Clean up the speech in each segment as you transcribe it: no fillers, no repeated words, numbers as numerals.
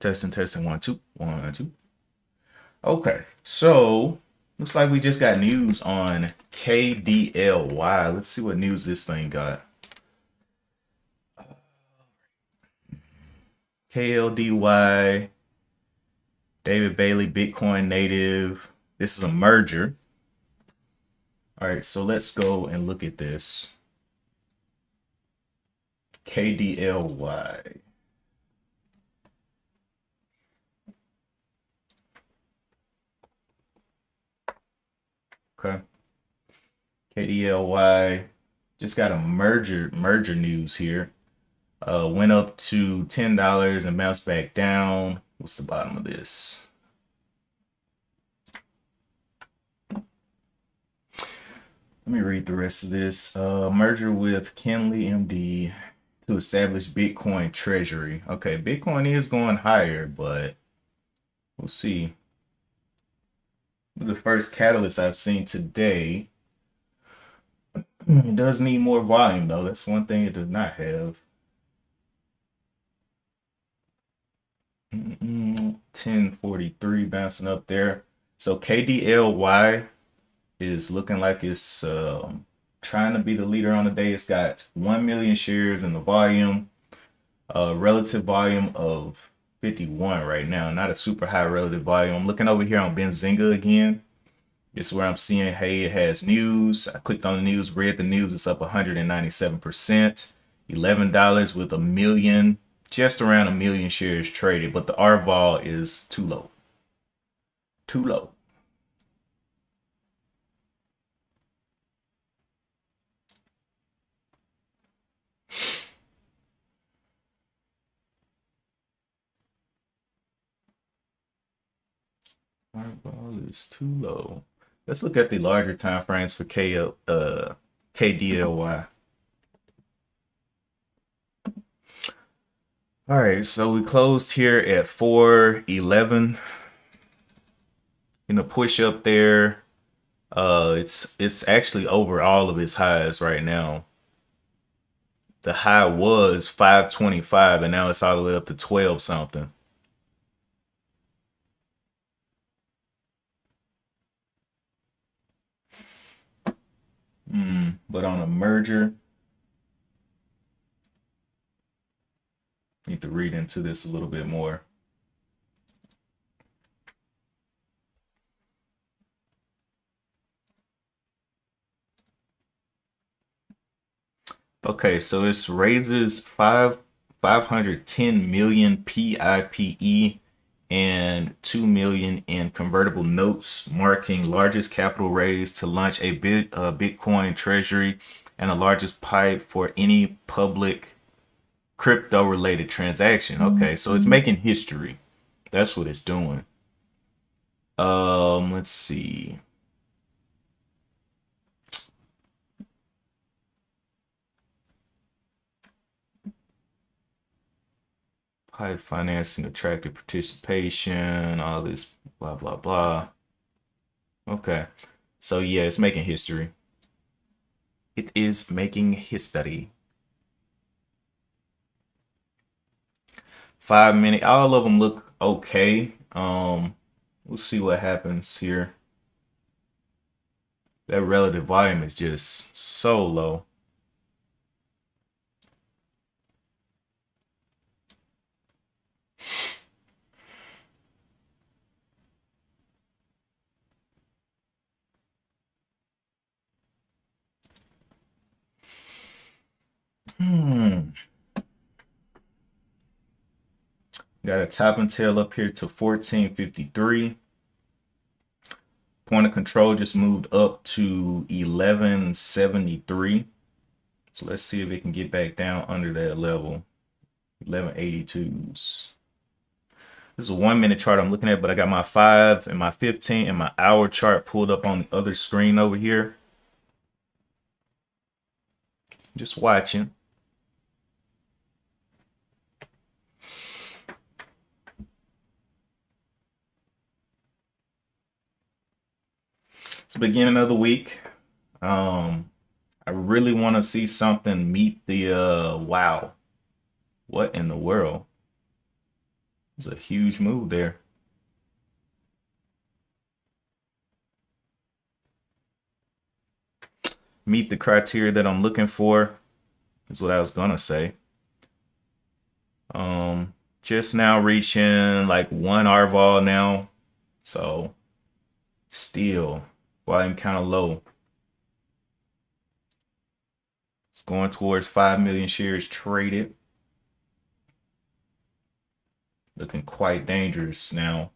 Testing, 1, 2, 1, 2. Okay, so looks like we just got news on KDLY. Let's see what news this thing got. KLDY, David Bailey, Bitcoin native. This is a merger. All right, so let's go and look at this. KDLY. Okay. KDLY just got a merger news here. Went up to $10 and bounced back down. What's the bottom of this? Let me read the rest of this. Merger with Kenley MD to establish Bitcoin treasury. Okay, Bitcoin is going higher, but we'll see. The first catalyst I've seen today. It does need more volume though. That's one thing it does not have. 1043 bouncing up there. So KDLY is looking like it's trying to be the leader on the day. It's got 1 million shares in the volume, relative volume of 51 right now. Not a super high relative volume. I'm looking over here on Benzinga again. This is where I'm seeing, hey, it has news. I clicked on the news, read the news. It's up 197%. $11 with a million, just around a million shares traded. But the R vol is too low. Too low. R vol is too low. Let's look at the larger time frames for KDLY. All right, so we closed here at 411. In a push up there, it's actually over all of its highs right now. The high was 525, and now it's all the way up to 12 something. But on a merger, need to read into this a little bit more. Okay, so it raises 510 million PIPE and 2 million in convertible notes, marking largest capital raise to launch a Bitcoin treasury and the largest pipe for any public crypto related transaction. Okay, so it's making history. That's what it's doing. Let's see. Pipe financing, attractive participation, all this blah blah blah. Okay, so yeah, it's making history. It is making history. 5 minute, all of them look okay. We'll see what happens here. That relative volume is just so low. Got a top and tail up here to 1453. Point of control just moved up to 1173. So let's see if it can get back down under that level. 1182s. This is a 1 minute chart I'm looking at, but I got my 5 and my 15 and my hour chart pulled up on the other screen over here. Just watching. It's the beginning of the week. I really want to see something meet the wow. What in the world? It's a huge move there. Meet the criteria that I'm looking for is what I was gonna say. Just now reaching like 1 RVOL now. So still volume kind of low. It's going towards 5 million shares traded. Looking quite dangerous now.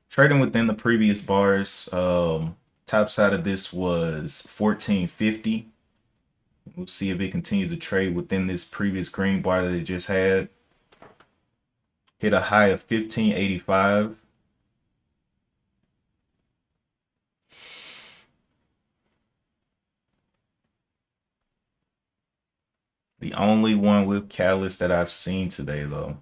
Trading within the previous bars. Top side of this was 1450. We'll see if it continues to trade within this previous green bar that it just had. Hit a high of 1585. The only one with catalyst that I've seen today, though.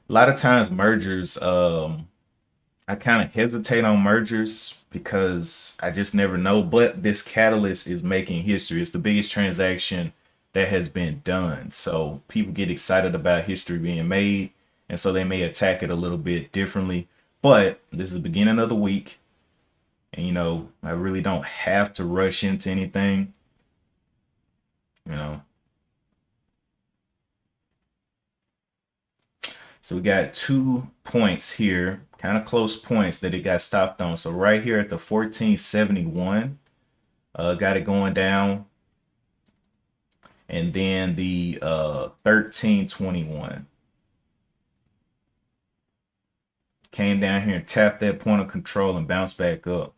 A lot of times mergers, I kind of hesitate on mergers because I just never know. But this catalyst is making history. It's the biggest transaction that has been done. So people get excited about history being made. And so they may attack it a little bit differently. But this is the beginning of the week. And, you know, I really don't have to rush into anything. You know, so we got 2 points here, kind of close points that it got stopped on. So right here at the 1471, got it going down. And then the 1321 came down here and tapped that point of control and bounced back up.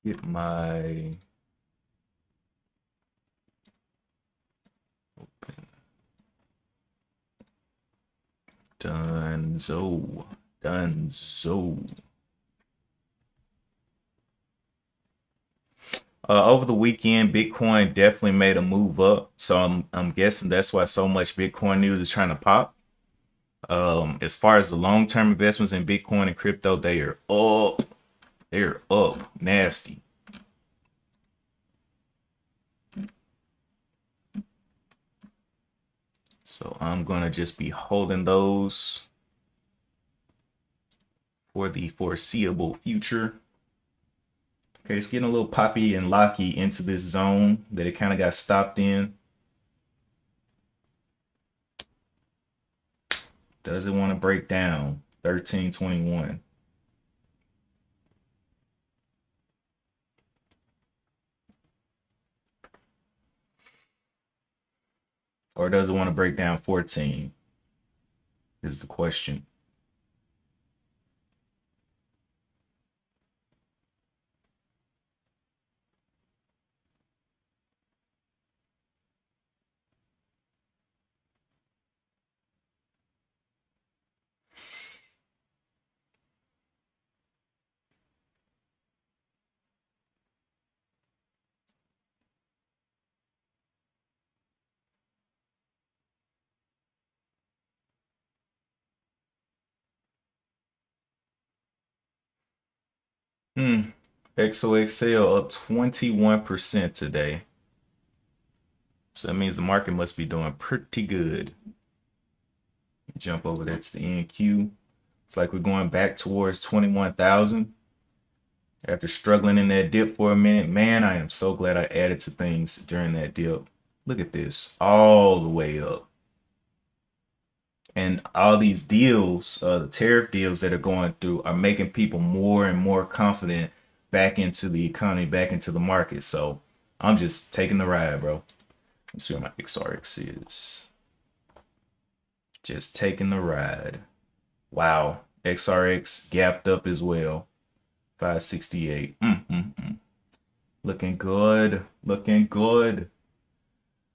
Get my open. Dunzo. Over the weekend, Bitcoin definitely made a move up. So I'm guessing that's why so much Bitcoin news is trying to pop. As far as the long-term investments in Bitcoin and crypto, they are up. They're up. Nasty. So I'm going to just be holding those for the foreseeable future. Okay, it's getting a little poppy and locky into this zone that it kind of got stopped in. Does it want to break down? 1321. Or does it want to break down 14? Is the question. XOXL up 21% today. So that means the market must be doing pretty good. Jump over there to the NQ. It's like we're going back towards 21,000 after struggling in that dip for a minute. Man, I am so glad I added to things during that dip. Look at this, all the way up. And all these deals, the tariff deals that are going through are making people more and more confident back into the economy, back into the market. So I'm just taking the ride, bro. Let's see where my XRX is. Just taking the ride. Wow. XRX gapped up as well. 568. Looking good. Looking good.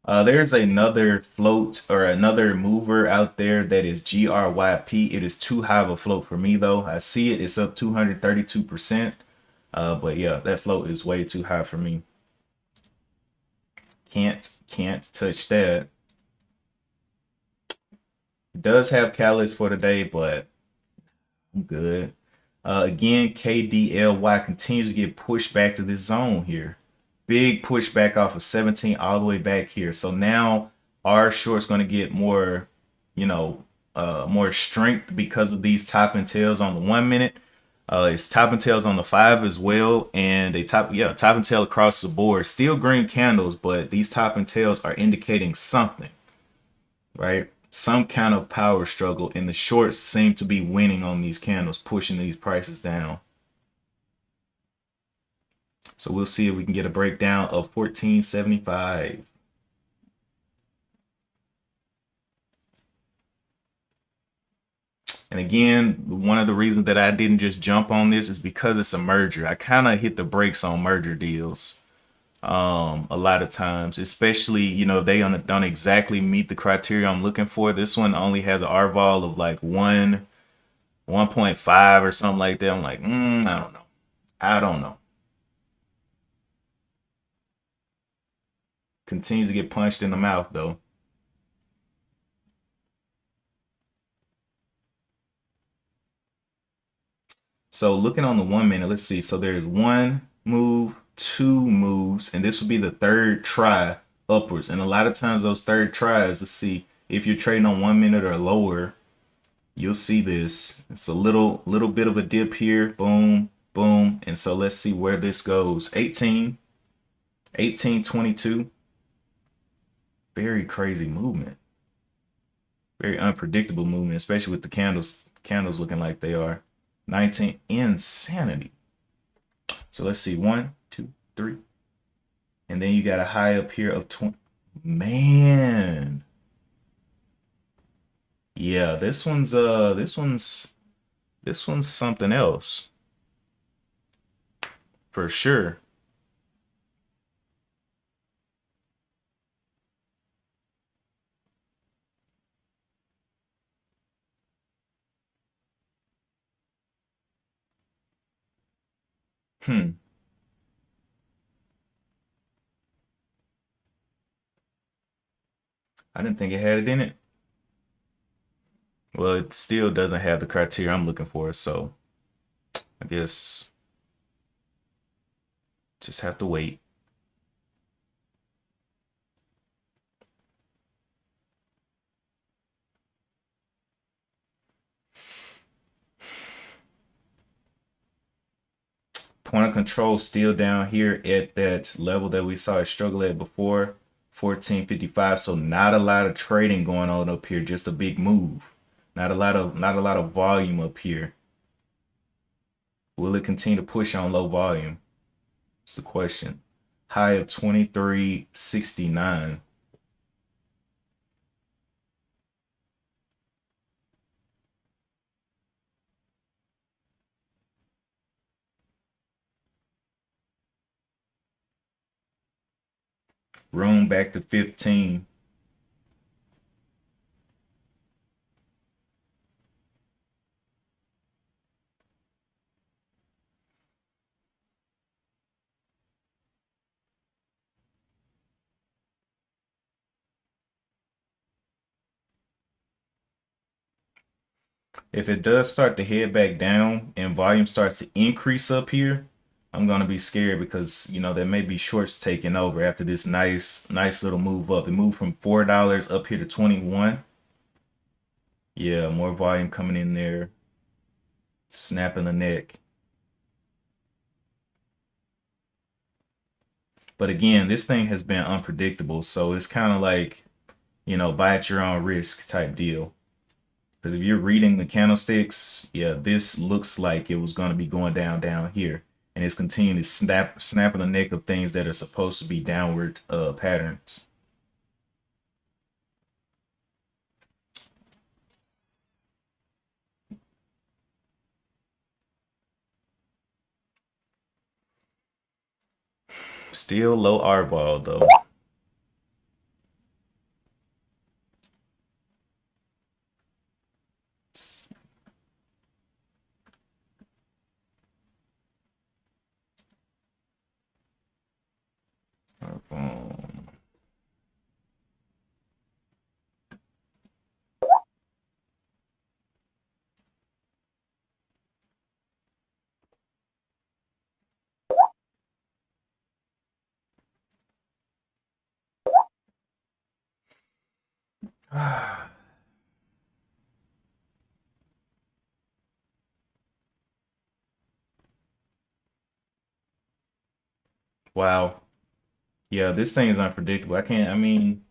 There's another float or another mover out there that is GRYP. It is too high of a float for me though. I see it. It's up 232%. But yeah, that float is way too high for me. Can't touch that. It does have catalyst for today, but I'm good. Again, KDLY continues to get pushed back to this zone here. Big pushback off of 17 all the way back here. So now our short's going to get more, more strength because of these top and tails on the 1 minute. It's top and tails on the 5 as well, and top and tail across the board. Still green candles, but these top and tails are indicating something, right? Some kind of power struggle, and the shorts seem to be winning on these candles, pushing these prices down. So we'll see if we can get a breakdown of 1475. And again, one of the reasons that I didn't just jump on this is because it's a merger. I kind of hit the brakes on merger deals a lot of times, especially, if they don't exactly meet the criteria I'm looking for. This one only has an RVOL of like 1.5 or something like that. I'm like, I don't know. Continues to get punched in the mouth though. So looking on the 1 minute, let's see. So there's 1 move, 2 moves, and this will be the third try upwards. And a lot of times those third tries, let's see, if you're trading on 1 minute or lower, you'll see this. It's a little bit of a dip here. Boom, boom. And so let's see where this goes. 18, 22. Very crazy movement. Very unpredictable movement, especially with the candles looking like they are. 19, insanity. So let's see, 1, 2, 3. And then you got a high up here of 20. Man. Yeah, this one's something else. For sure. I didn't think it had it in it. Well, it still doesn't have the criteria I'm looking for, so I guess just have to wait. Point of control still down here at that level that we saw it struggle at before, 1455. So not a lot of trading going on up here, just a big move. Not a lot of volume up here. Will it continue to push on low volume? It's the question. High of 2369. Room back to 15. If it does start to head back down and volume starts to increase up here, I'm gonna be scared because there may be shorts taking over after this nice little move up. It moved from $4 up here to 21. Yeah, more volume coming in there, snapping the neck. But again, this thing has been unpredictable, so it's kind of like, buy at your own risk type deal. Because if you're reading the candlesticks, yeah, this looks like it was going to be going down here. And it's continuing to snapping the neck of things that are supposed to be downward patterns. Still low R ball though. Wow. Yeah, this thing is unpredictable. I mean,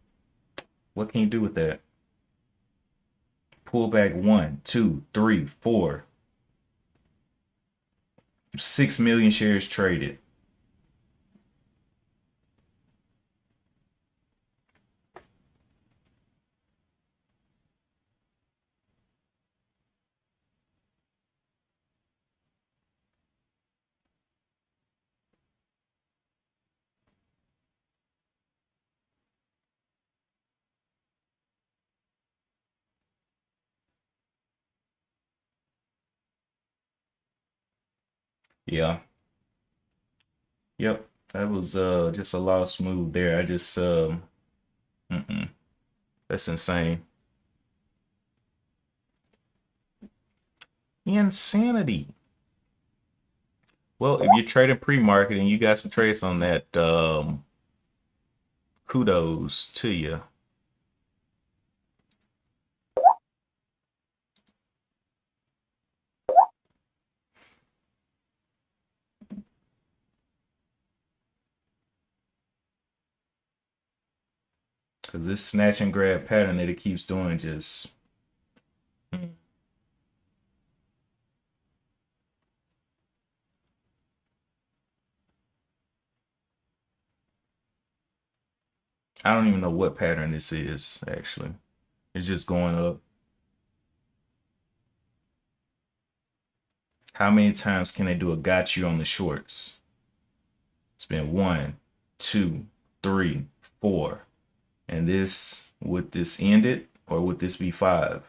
what can you do with that? Pull back 1, 2, 3, 4. 6 million shares traded. Yeah. Yep. That was just a lost move there. I just that's insane. Insanity. Well, if you're trading pre-market and you got some trades on that, kudos to you. Because this snatch and grab pattern that it keeps doing just. I don't even know what pattern this is, actually. It's just going up. How many times can they do a got you on the shorts? It's been 1, 2, 3, 4. And this, would this end it or would this be 5?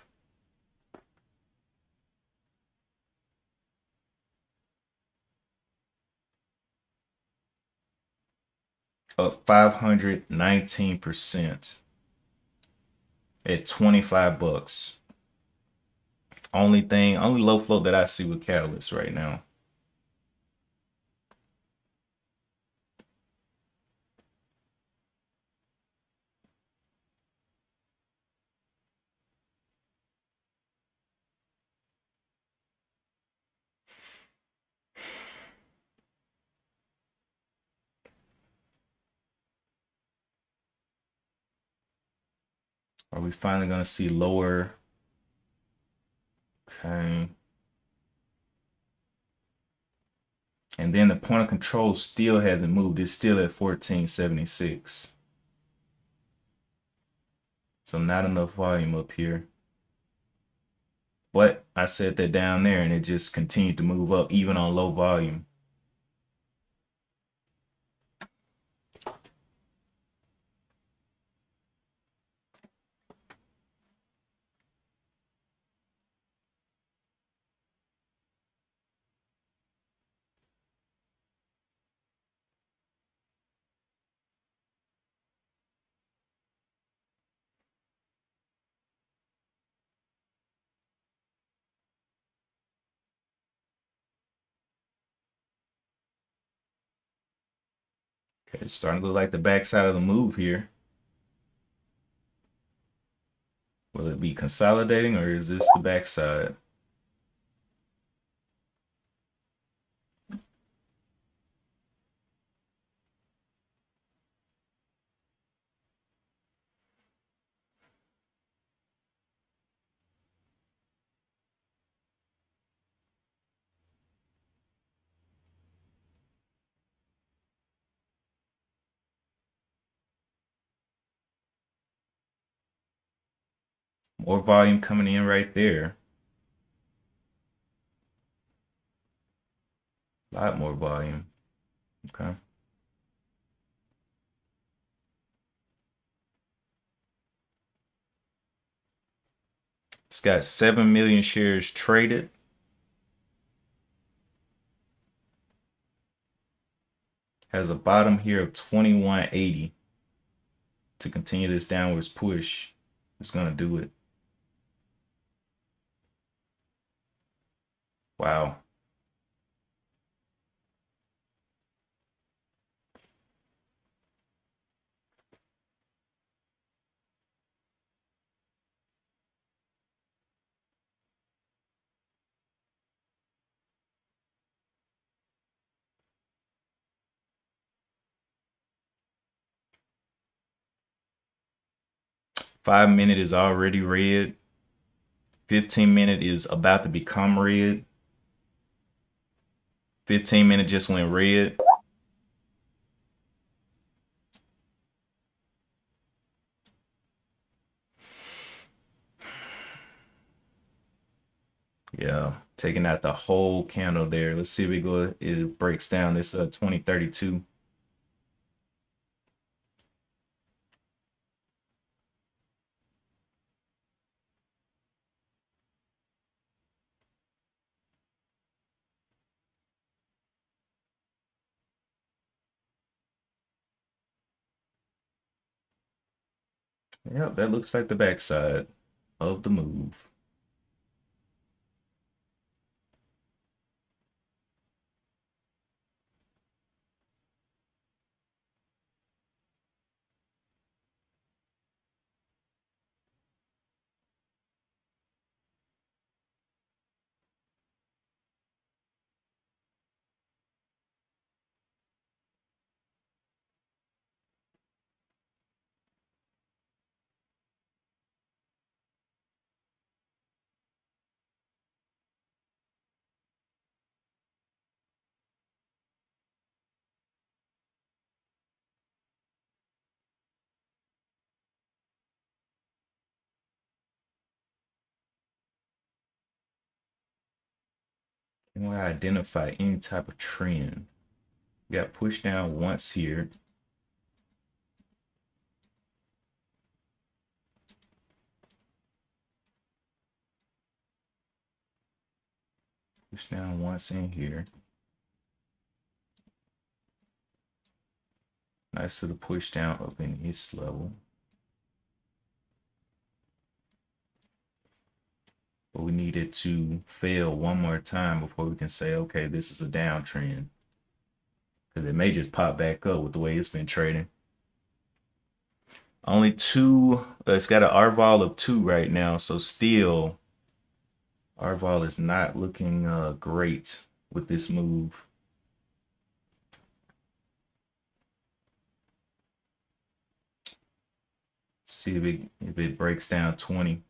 Up 519% at 25 bucks. Only low float that I see with Catalyst right now. Are we finally going to see lower? Okay. And then the point of control still hasn't moved. It's still at 1476. So not enough volume up here. But I set that down there and it just continued to move up even on low volume. Okay, it's starting to look like the backside of the move here. Will it be consolidating or is this the backside? More volume coming in right there. A lot more volume. Okay. It's got 7 million shares traded. Has a bottom here of 2180. To continue this downwards push, it's going to do it. Wow. Five-minute is already red. 15-minute is about to become red. 15-minute just went red. Yeah, taking out the whole candle there. Let's see if we go. It breaks down this 2032. Yep, that looks like the backside of the move. And when I identify any type of trend, we got pushed down once here. Push down once in here. Nice little push down up in this level. But we need it to fail one more time before we can say, okay, this is a downtrend. Because it may just pop back up with the way it's been trading. Only two, it's got an R-vol of 2 right now. So still, R-vol is not looking great with this move. See if it breaks down 20.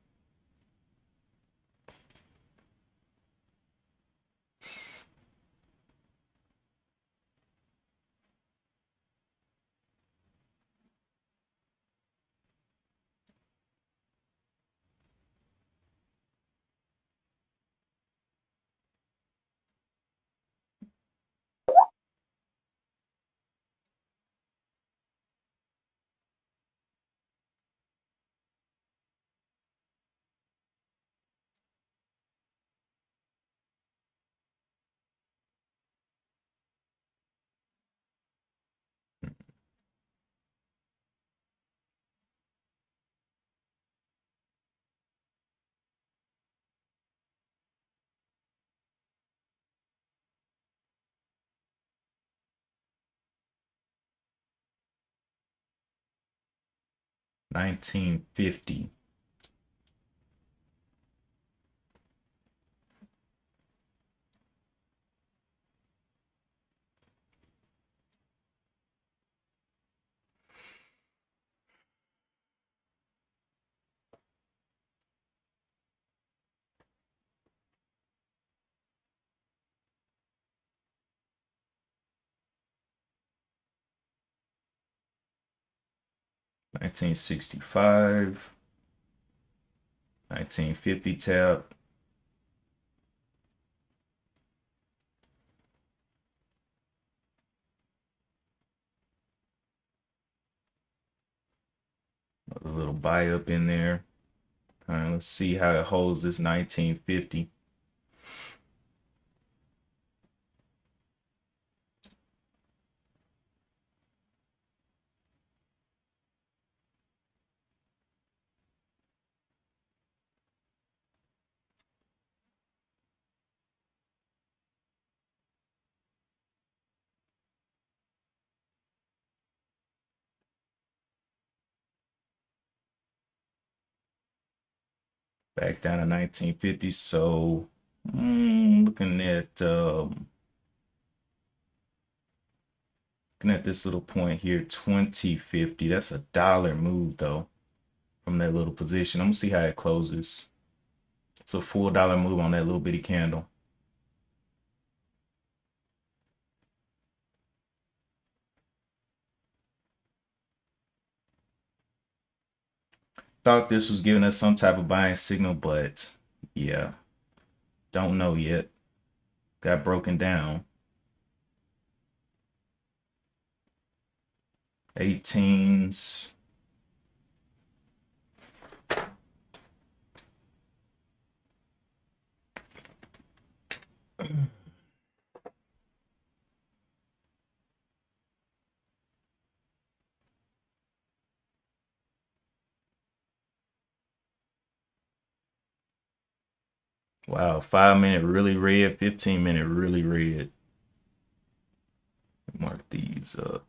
$19.50. $19.65. $19.50 tap. A little buy up in there. All right, let's see how it holds this 1950. Back down to 1950. So looking at this little point here, 2050. That's a dollar move though from that little position. I'm gonna see how it closes. It's a full dollar move on that little bitty candle. Thought this was giving us some type of buying signal, but yeah, don't know yet. Got broken down. 18s. Wow, 5 minute really red, 15 minute really red. Mark these up.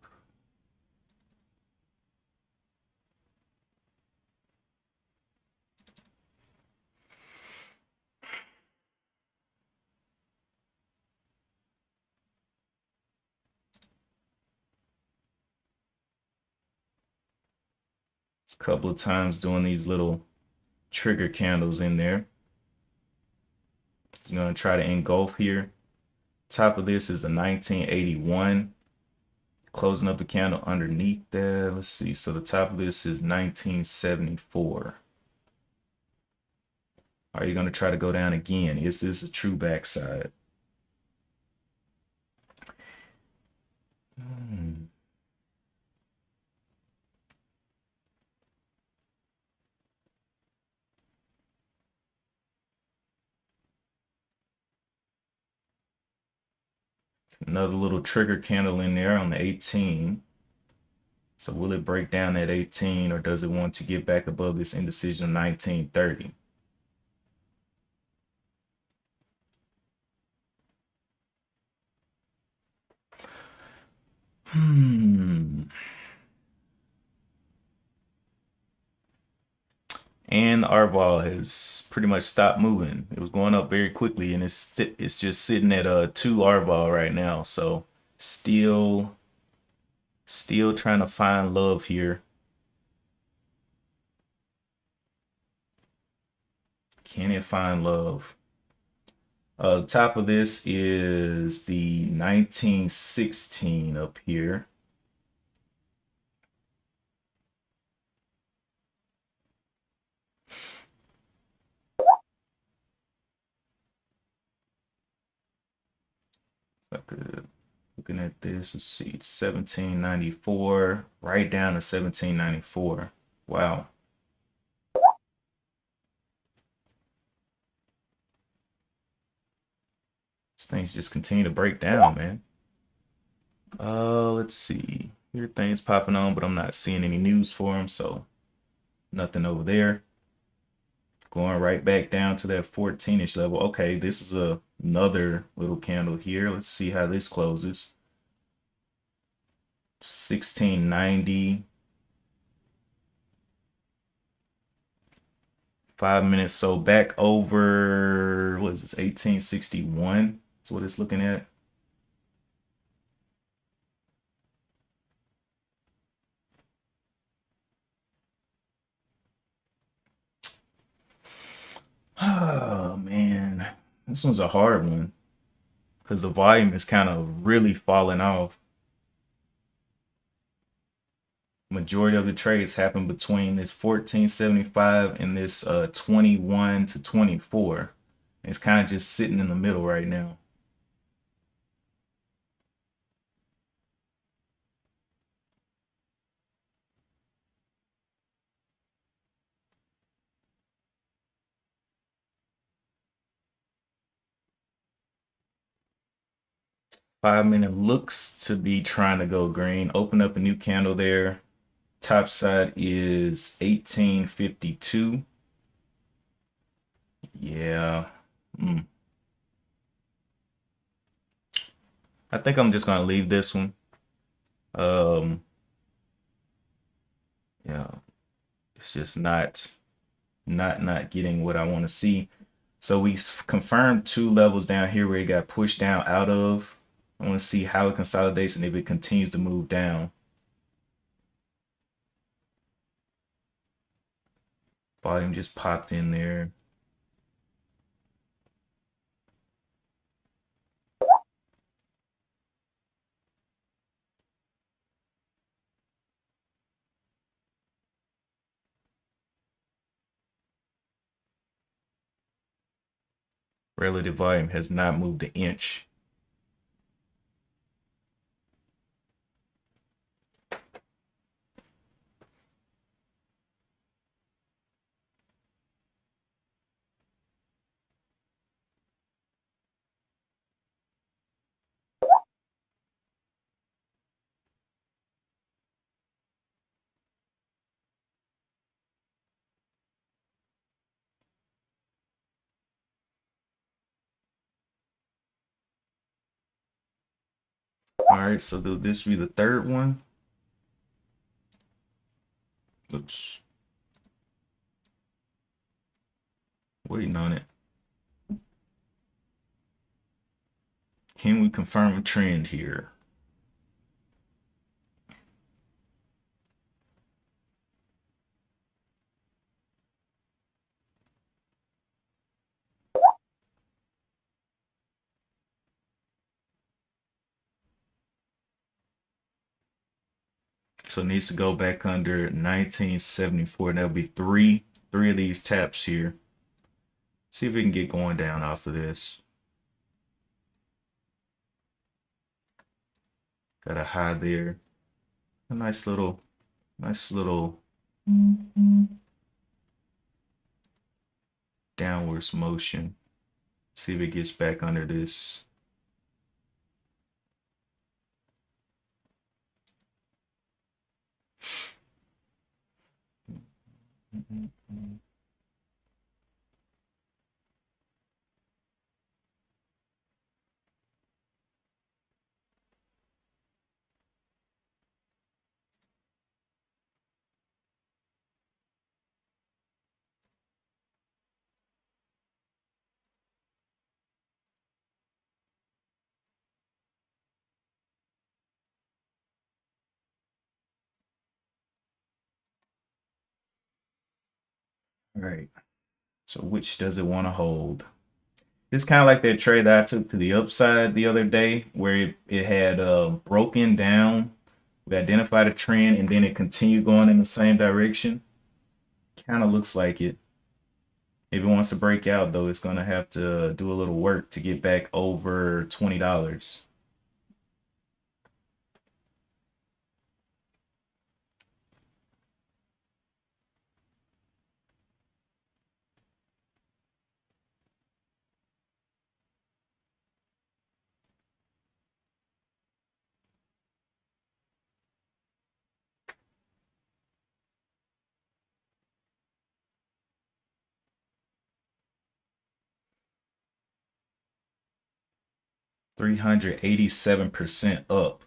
A couple of times doing these little trigger candles in there. It's going to try to engulf here. Top of this is the 1981. Closing up the candle underneath there. Let's see. So the top of this is 1974. Are you going to try to go down again? Is this a true backside? Another little trigger candle in there on the 18. So will it break down at 18 or does it want to get back above this indecision of 1930? And the R ball has pretty much stopped moving. It was going up very quickly, and it's just sitting at a 2 R ball right now. So still trying to find love here. Can it find love? Top of this is the 1916 up here. Looking at this, let's see, 1794, right down to 1794. Wow. These things just continue to break down, man. Let's see. Here things popping on, but I'm not seeing any news for them, so nothing over there. Going right back down to that 14-ish level. Okay, this is another little candle here. Let's see how this closes. 1690. 5 minutes. So back over, what is this, 1861? That's what it's looking at. Oh, man. This one's a hard one because the volume is kind of really falling off. Majority of the trades happen between this 1475 and this 21 to 24. It's kind of just sitting in the middle right now. 5 minute looks to be trying to go green. Open up a new candle there. Top side is 1852. Yeah. I think I'm just gonna leave this one. Um, yeah, it's just not getting what I want to see. So we confirmed 2 levels down here where it got pushed down out of. I want to see how it consolidates and if it continues to move down. Volume just popped in there. Relative volume has not moved an inch. All right, so this be the third one. Oops. Waiting on it. Can we confirm a trend here? So it needs to go back under 1974. That'll be three of these taps here. See if we can get going down off of this. Got a high there. A nice little downwards motion. See if it gets back under this. All right. So which does it want to hold? It's kind of like that trade that I took to the upside the other day where it had broken down. We identified a trend and then it continued going in the same direction. Kind of looks like it. If it wants to break out though, it's gonna have to do a little work to get back over $20. 387% up.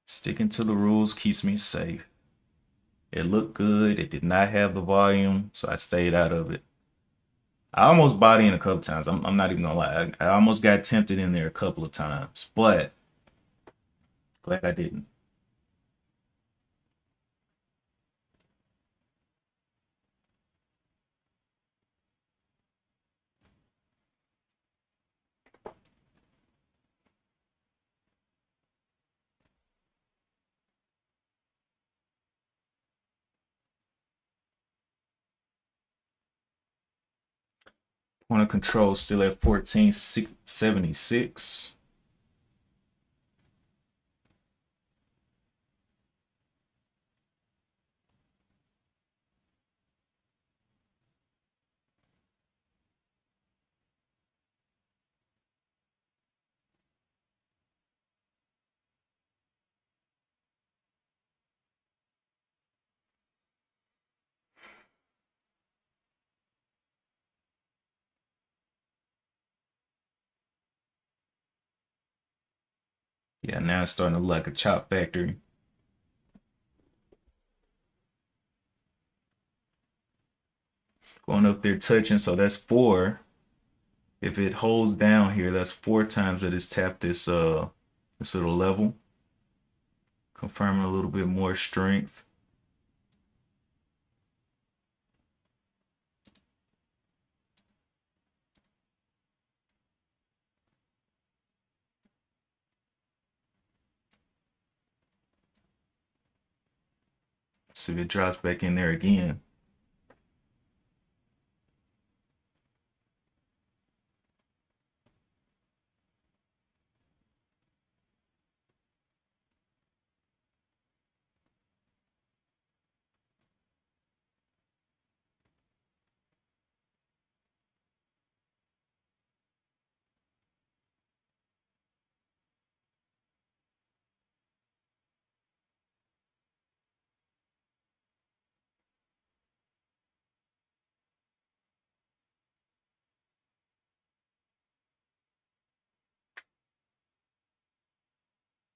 Sticking to the rules keeps me safe. It looked good. It did not have the volume, so I stayed out of it. I almost bought in a couple times. I'm not even gonna lie. I almost got tempted in there a couple of times, but glad I didn't. Point of control still at 1476. Yeah, now it's starting to look like a chop factory. Going up there touching, so that's 4. If it holds down here, that's 4 times that it's tapped this little level. Confirming a little bit more strength. See if it drops back in there again.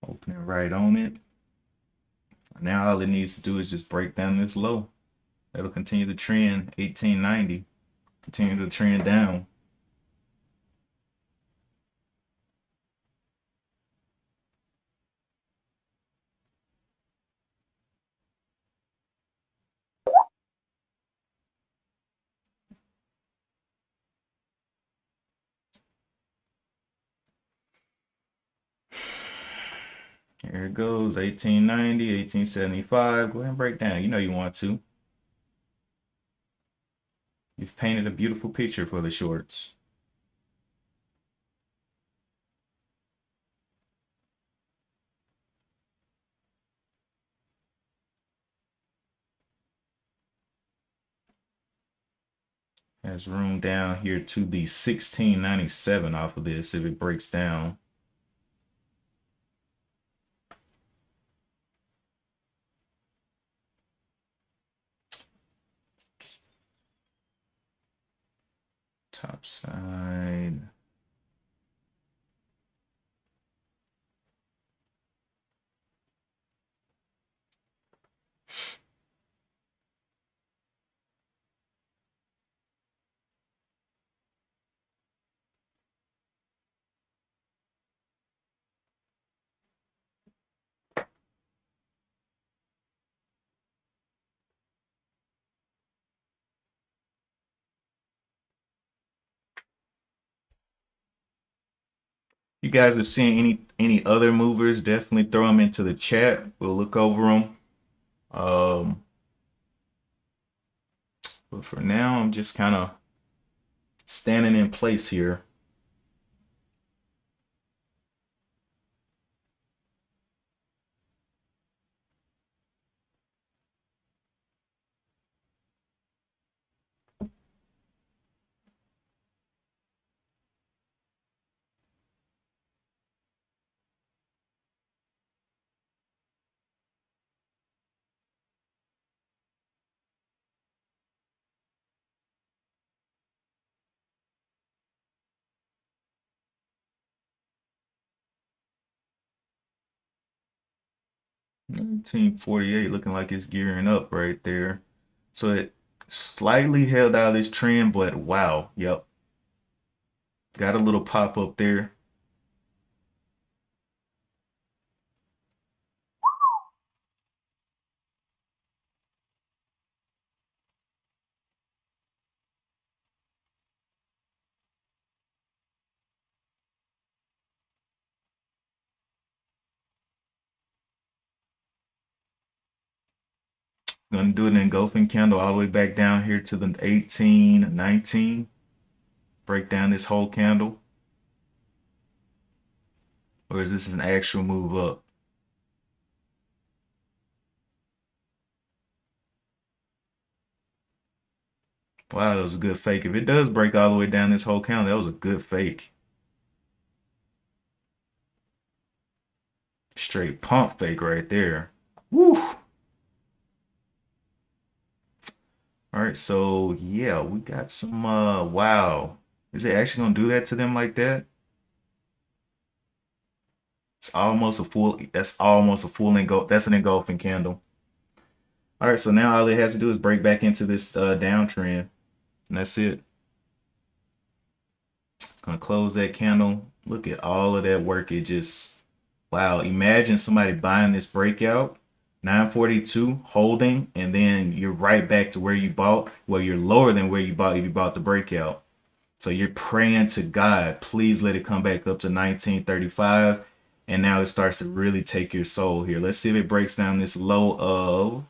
Opening right on it. Now all it needs to do is just break down this low. That'll continue the trend, 1890. Continue to trend down. Here it goes, 1890, 1875. Go ahead and break down. You know you want to. You've painted a beautiful picture for the shorts. There's room down here to the 1697 off of this if it breaks down. Top side. You guys are seeing any other movers, definitely throw them into the chat. We'll look over them. But for now, I'm just kind of standing in place here. $19.48 looking like it's gearing up right there. So it slightly held out this trend, but wow, yep. Got a little pop up there. Gonna do an engulfing candle all the way back down here to the 18, 19. break down this whole candle? Or is this an actual move up? Wow, that was a good fake. If it does break all the way down this whole candle, that was a good fake. Straight pump fake right there. Woo! All right, so yeah, we got some wow. Is it actually gonna do that to them like that? It's almost a full, that's almost a full engulf, that's an engulfing candle. All right, so now all it has to do is break back into this downtrend, and that's it. It's gonna close that candle. Look at all of that work. It just, wow. Imagine somebody buying this breakout, 942, holding, and then you're right back to where you bought. Well, you're lower than where you bought if you bought the breakout. So you're praying to God, please let it come back up to 1935. And now it starts to really take your soul here. Let's see if it breaks down this low of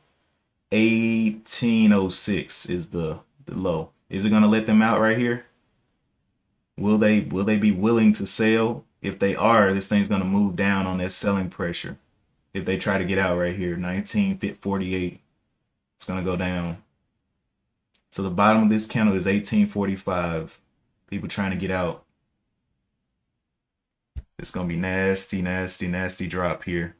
1806 is the low. Is it gonna let them out right here? Will they be willing to sell? If they are, this thing's gonna move down on that selling pressure. If they try to get out right here, 1948, it's gonna go down. So the bottom of this candle is 1845. People trying to get out. It's gonna be nasty, nasty, nasty drop here.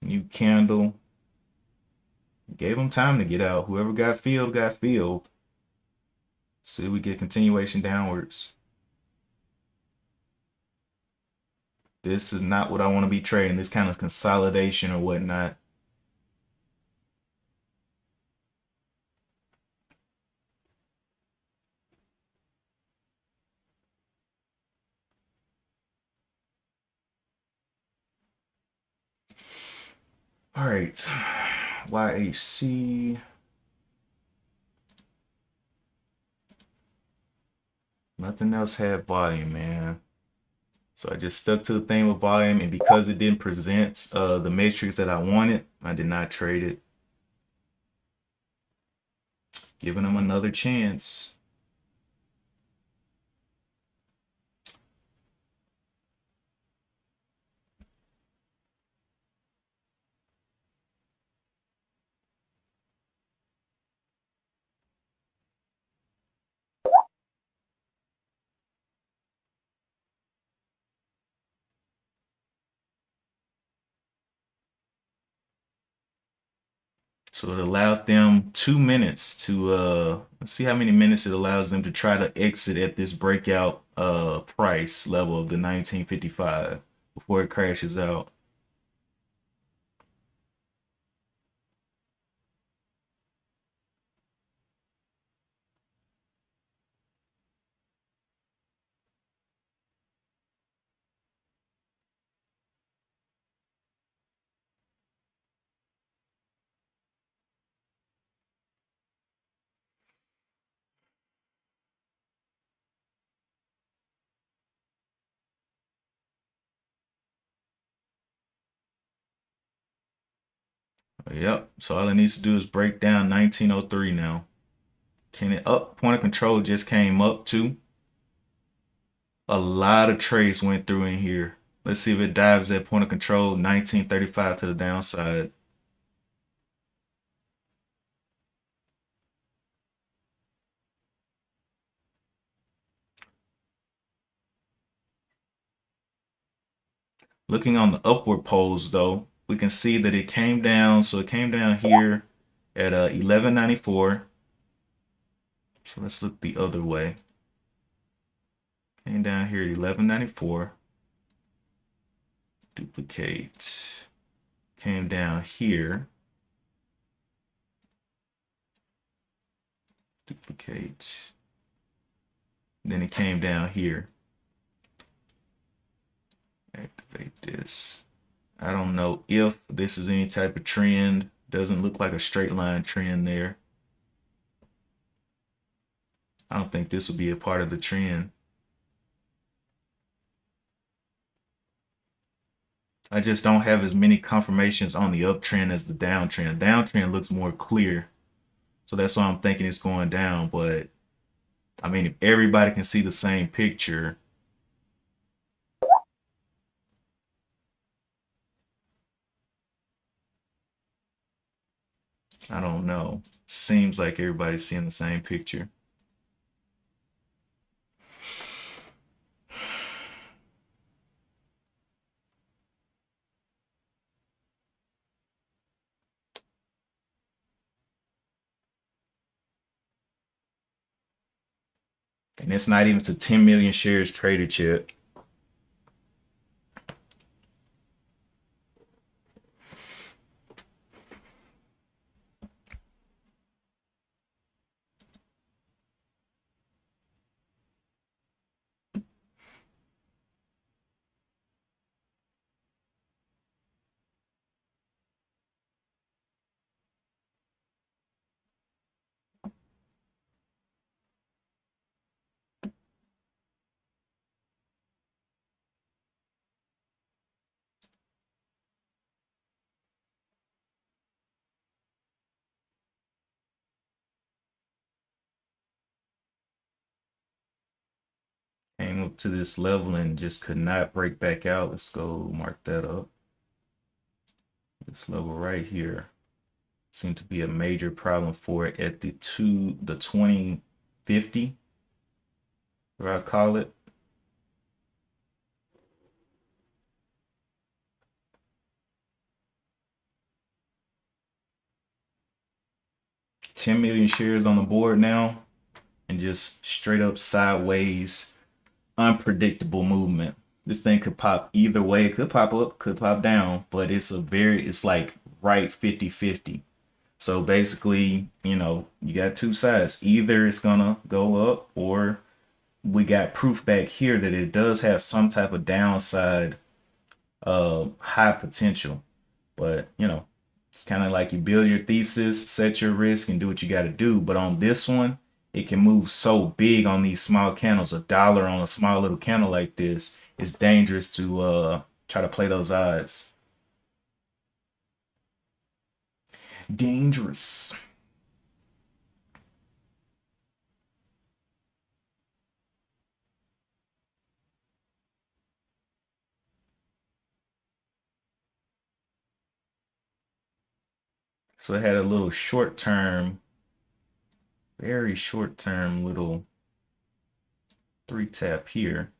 New candle. Gave them time to get out. Whoever got filled, got filled. See if we get continuation downwards. This is not what I want to be trading. This kind of consolidation or whatnot. All right. YHC. Nothing else had volume, man. So I just stuck to the thing with volume, and because it didn't present the matrix that I wanted, I did not trade it. Giving them another chance. So it allowed them 2 minutes to let's see how many minutes it allows them to try to exit at this breakout price level of the 1955 before it crashes out. Yep. So all it needs to do is break down 1903 now. Can it up? Point of control just came up too. A lot of trades went through in here. Let's see if it dives that point of control 1935 to the downside. Looking on the upward poles though, we can see that it came down. So it came down here at 1194. So let's look the other way. Came down here at 1194. Duplicate. Came down here. Duplicate. Then it came down here. Activate this. I don't know if this is any type of trend. Doesn't look like a straight line trend there. I don't think this will be a part of the trend. I just don't have as many confirmations on the uptrend as the downtrend. Downtrend looks more clear. So that's why I'm thinking it's going down. But I mean, if everybody can see the same picture, I don't know. Seems like everybody's seeing the same picture. And it's not even to 10 million shares traded yet. Came up to this level and just could not break back out. Let's go mark that up. This level right here seemed to be a major problem for it at the 2050, what I call it. $10 million shares on the board now, and just straight up sideways, unpredictable movement. This thing could pop either way. It could pop up, could pop down, but it's like right 50-50. So basically, you got two sides. Either it's gonna go up, or we got proof back here that it does have some type of downside high potential. But it's kind of like you build your thesis, set your risk, and do what you got to do. But on this one, it can move so big on these small candles. $1 on a small little candle like this, it's dangerous to try to play those odds. Dangerous. So it had a little short term, very short term little 3 tap here.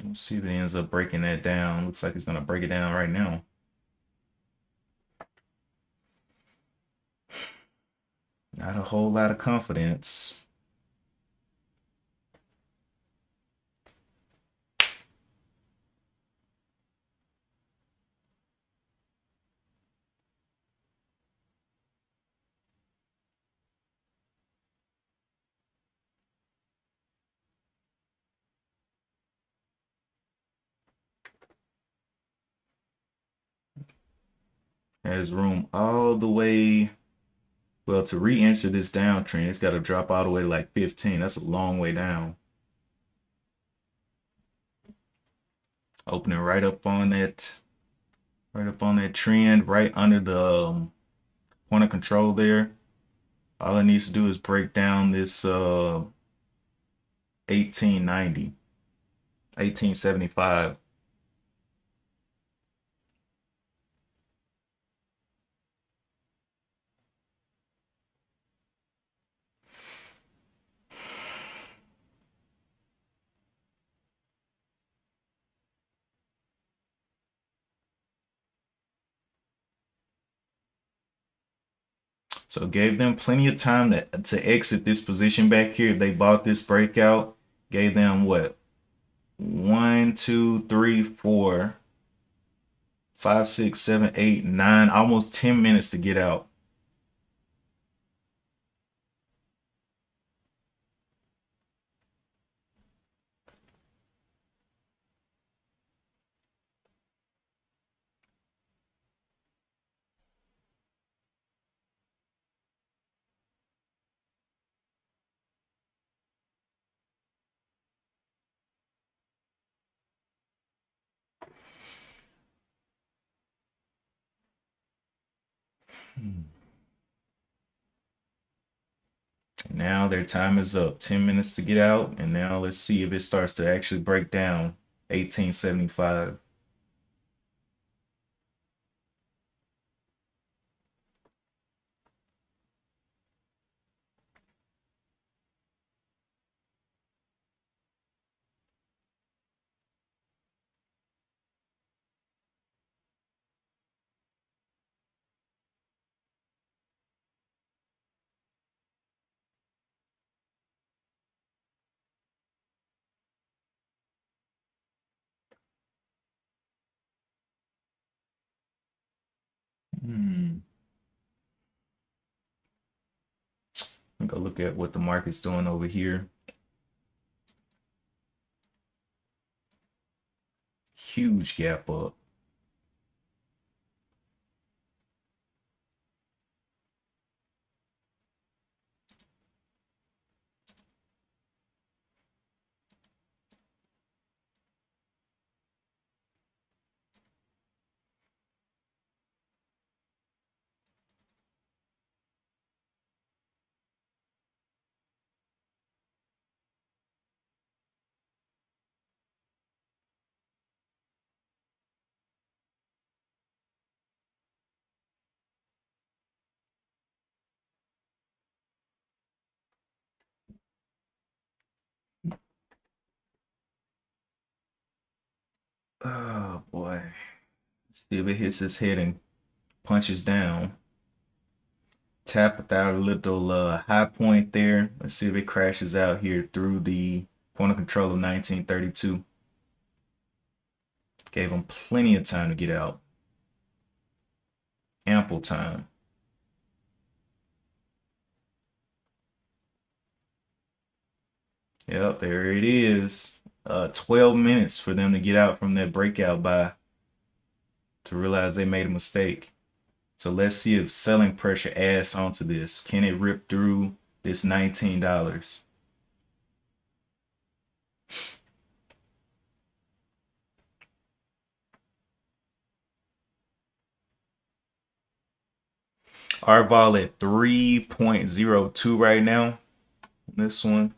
Let's see if it ends up breaking that down. Looks like it's going to break it down right now. Not a whole lot of confidence. Has room all the way. Well, to re-enter this downtrend, it's got to drop all the way to like 15. That's a long way down. Opening right up on that trend, right under the point of control there. All it needs to do is break down this 1890, 1875. So gave them plenty of time to exit this position back here. If they bought this breakout, gave them what? 1, 2, 3, 4, 5, 6, 7, 8, 9, almost 10 minutes to get out. Now their time is up. 10 minutes to get out. And now let's see if it starts to actually break down 1875. Go look at what the market's doing over here. Huge gap up. Oh boy. See if it hits his head and punches down. Tap without a little high point there. Let's see if it crashes out here through the point of control of 1932. Gave him plenty of time to get out. Ample time. Yep, there it is. 12 minutes for them to get out from that breakout buy to realize they made a mistake. So let's see if selling pressure adds onto this. Can it rip through this $19? Our vol at 3.02 right now. This one.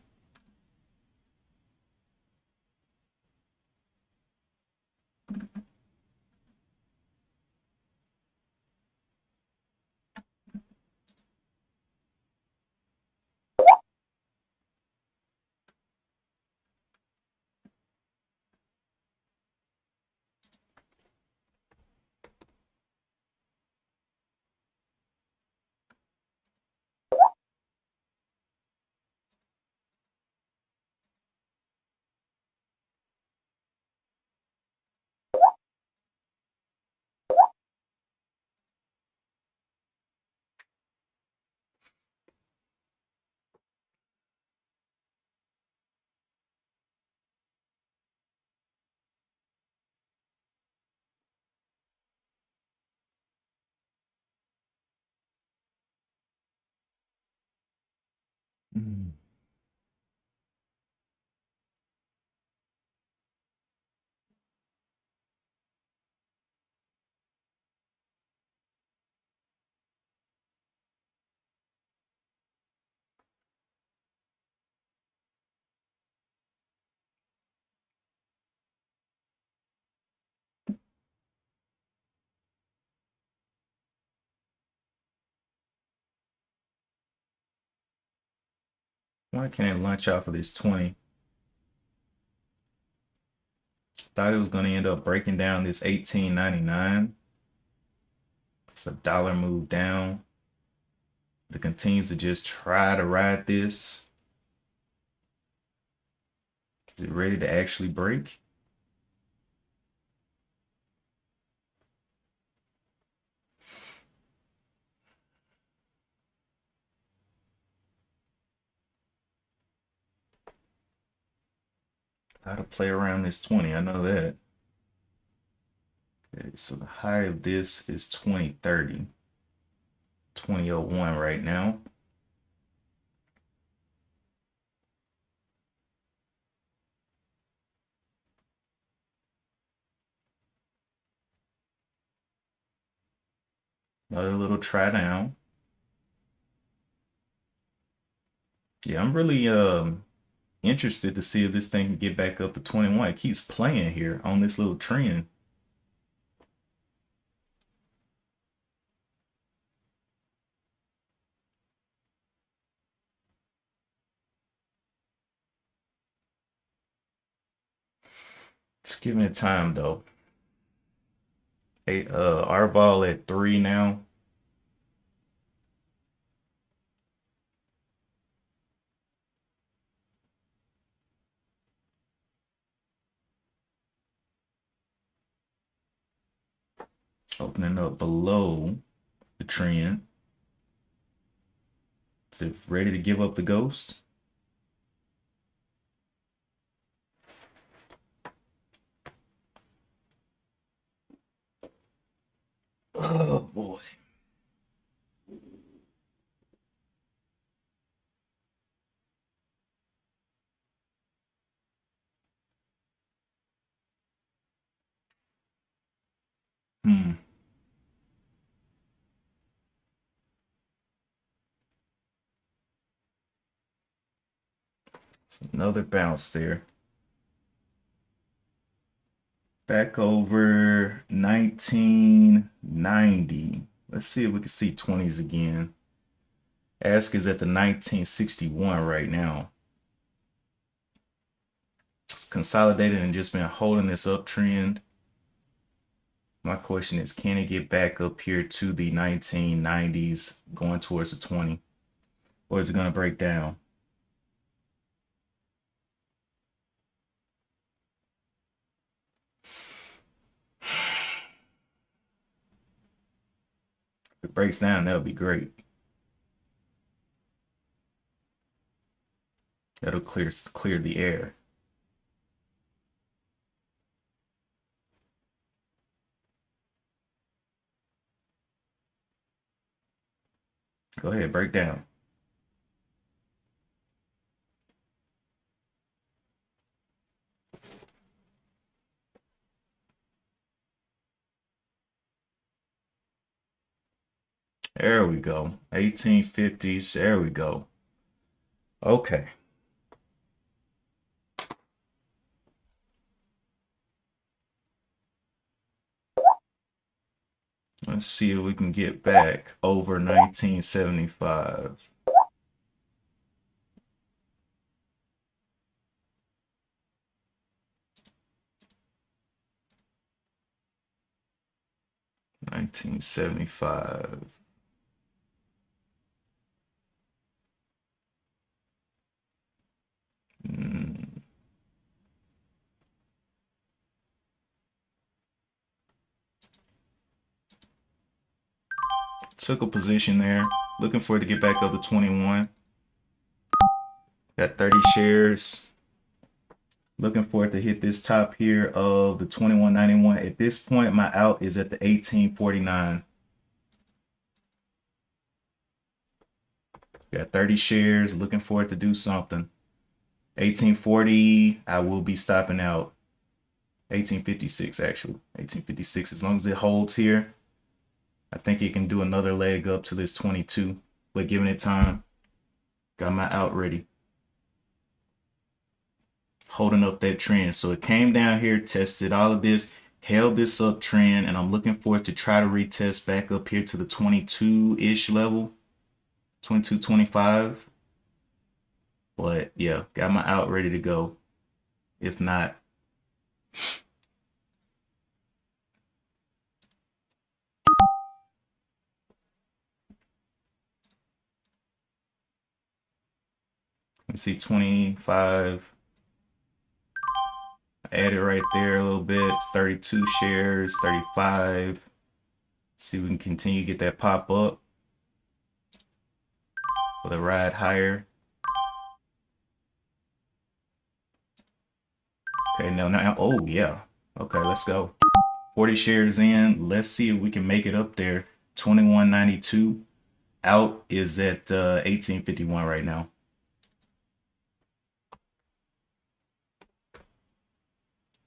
Why can't it launch off of this 20? Thought it was going to end up breaking down this 18.99. It's a dollar move down. It continues to just try to ride this. Is it ready to actually break? How to play around this 20, I know that. Okay, so the high of this is 2030. 2001 right now. Another little try down. Yeah, I'm really interested to see if this thing can get back up to 21. It keeps playing here on this little trend. Just giving it time though. Hey, our ball at 3 now. Opening up below the trend. Is it ready to give up the ghost? Oh boy. Hmm. It's another bounce there. Back over 1990. Let's see if we can see 20s again. Ask is at the 1961 right now. It's consolidated and just been holding this uptrend. My question is, can it get back up here to the 1990s going towards the 20? Or is it going to break down? If it breaks down, that would be great. That'll clear the air. Go ahead, break down. There we go. 1850s. There we go. Okay. Let's see if we can get back over 1975. $19.75. Took a position there. Looking for it to get back up to 21. Got 30 shares. Looking for it to hit this top here of the 21.91. At this point, my out is at the 18.49. Got 30 shares. Looking for it to do something. 18.40, I will be stopping out. 18.56 actually. 18.56. As long as it holds here, I think it can do another leg up to this 22. But giving it time, got my out ready. Holding up that trend. So it came down here, tested all of this, held this uptrend, and I'm looking for it to try to retest back up here to the 22-ish level, 22.25. But yeah, got my out ready to go. If not, let's see, 25. Add it right there a little bit. 32 shares, 35. See if we can continue to get that pop up for the ride higher. Okay, now, oh yeah. Okay, let's go. 40 shares in. Let's see if we can make it up there. 21.92. Out is at 18.51 right now.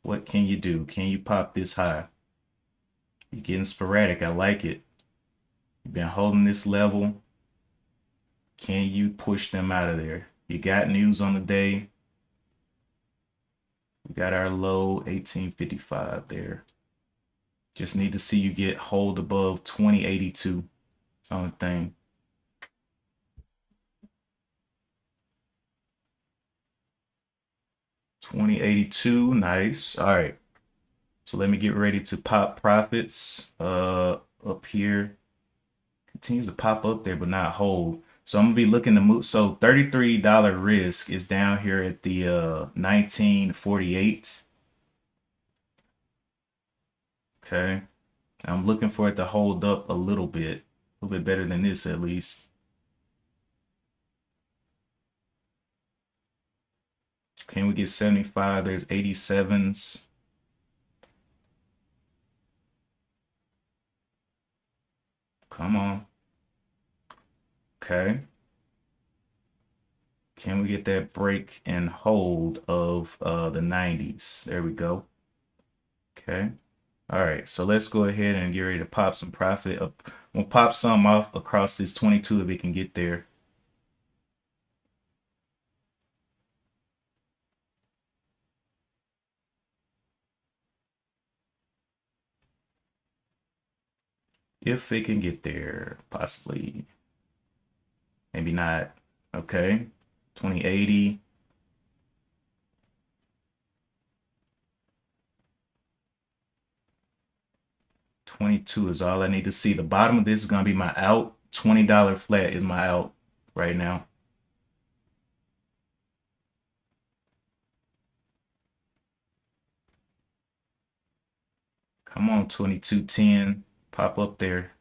What can you do? Can you pop this high? You're getting sporadic. I like it. You've been holding this level. Can you push them out of there? You got news on the day. We got our low 1855 there. Just need to see you get hold above 2082. It's the only thing. 2082, nice. All right. So let me get ready to pop profits up here. Continues to pop up there, but not hold. So I'm gonna be looking to move. So $33 risk is down here at the 1948. Okay. I'm looking for it to hold up a little bit better than this at least. Can we get 75? There's 87s. Come on. Okay. Can we get that break and hold of the 90s? There we go. Okay. All right. So let's go ahead and get ready to pop some profit up. We'll pop some off across this 22 if it can get there. If it can get there, possibly. Maybe not. Okay. 2080. $22 is all I need to see. The bottom of this is gonna be my out. $20 flat is my out right now. Come on, 2210. Pop up there.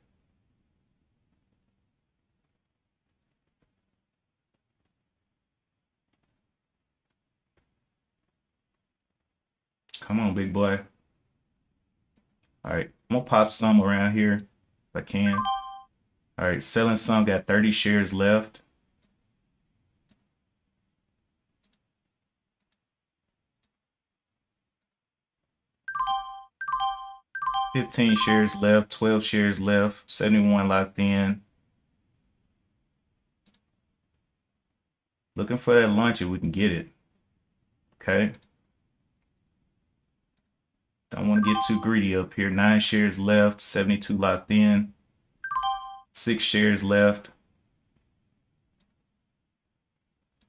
Come on, big boy. All right, I'm gonna pop some around here if I can. All right, selling some, got 30 shares left. $15 shares left, 12 shares left, 71 locked in. Looking for that lunch if we can get it. Okay. Don't want to get too greedy up here. 9 shares left, 72 locked in. 6 shares left.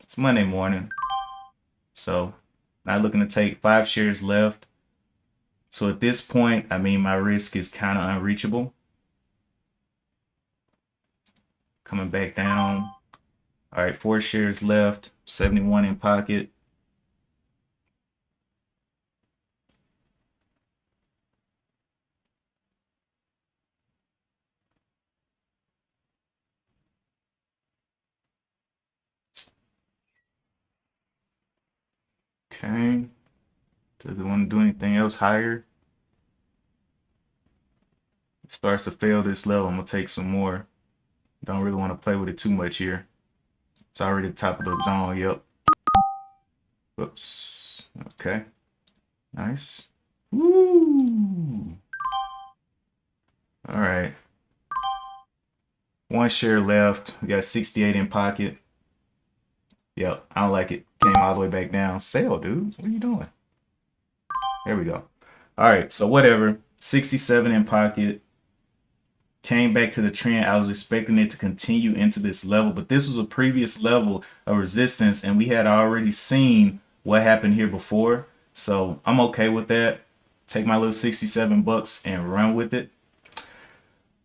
It's Monday morning. So not looking to take 5 shares left. So at this point, I mean, my risk is kind of unreachable. Coming back down. All right, 4 shares left, 71 in pocket. Okay. Does it want to do anything else higher? Starts to fail this level, I'm gonna take some more. Don't really want to play with it too much here. It's already the top of the zone. Yep. Whoops. Okay. Nice. Woo. All right. 1 share left. We got 68 in pocket. Yep. I don't like it. Came all the way back down. Sell, dude. What are you doing? There we go. All right. So whatever. 67 in pocket. Came back to the trend. I was expecting it to continue into this level, but this was a previous level of resistance, and we had already seen what happened here before. So I'm okay with that. Take my little 67 bucks and run with it.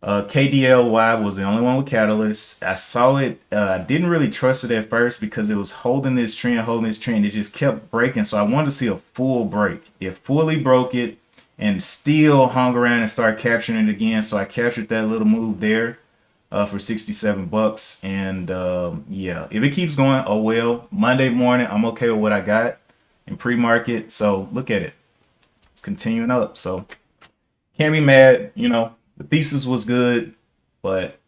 KDLY was the only one with catalyst. I saw it. I didn't really trust it at first because it was holding this trend. It just kept breaking. So I wanted to see a full break. It fully broke it and still hung around and started capturing it again. So I captured that little move there for 67 bucks. And yeah, if it keeps going, oh well. Monday morning, I'm okay with what I got in pre-market. So look at it. It's continuing up. So can't be mad. You know, the thesis was good, but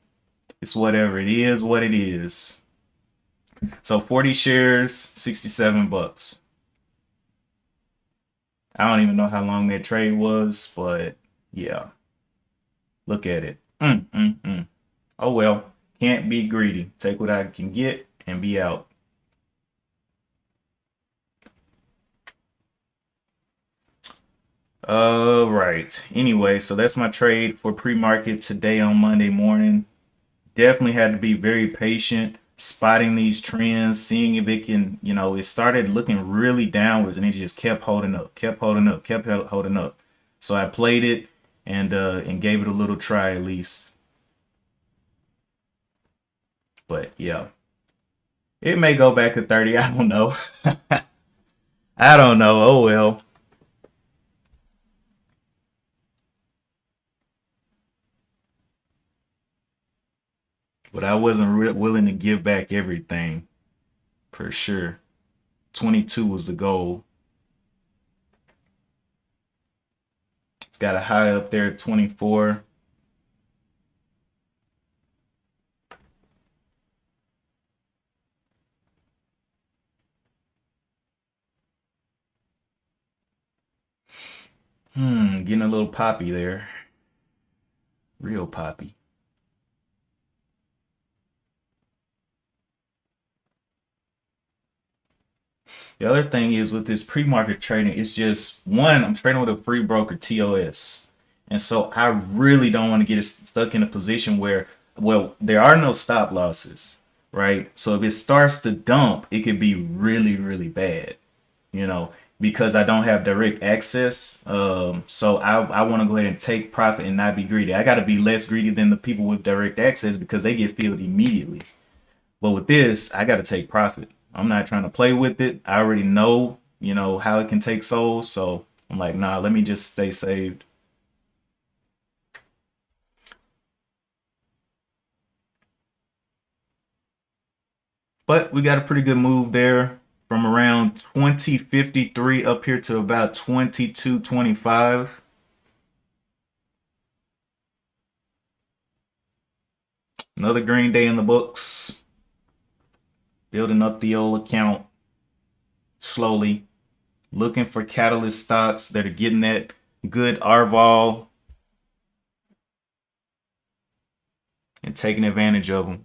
it's whatever. It is what it is. So 40 shares, 67 bucks. I don't even know how long that trade was, but yeah. Look at it. Oh well, can't be greedy. Take what I can get and be out. Right. Anyway, so that's my trade for pre-market today on Monday morning. Definitely had to be very patient, spotting these trends, seeing if it can, it started looking really downwards and it just kept holding up, kept holding up, kept holding up. So I played it and gave it a little try at least. But yeah, it may go back to 30. I don't know. I don't know. Oh well. But I wasn't willing to give back everything for sure. 22 was the goal. It's got a high up there at 24. Getting a little poppy there. Real poppy. The other thing is with this pre-market trading, it's just one, I'm trading with a free broker TOS. And so I really don't want to get stuck in a position where, well, there are no stop losses, right? So if it starts to dump, it could be really, really bad, you know, because I don't have direct access. So I want to go ahead and take profit and not be greedy. I got to be less greedy than the people with direct access because they get filled immediately. But with this, I got to take profit. I'm not trying to play with it. I already know, how it can take souls. So I'm like, nah, let me just stay saved. But we got a pretty good move there from around 2053 up here to about 2225. Another green day in the books. Building up the old account slowly. Looking for catalyst stocks that are getting that good RVOL and taking advantage of them.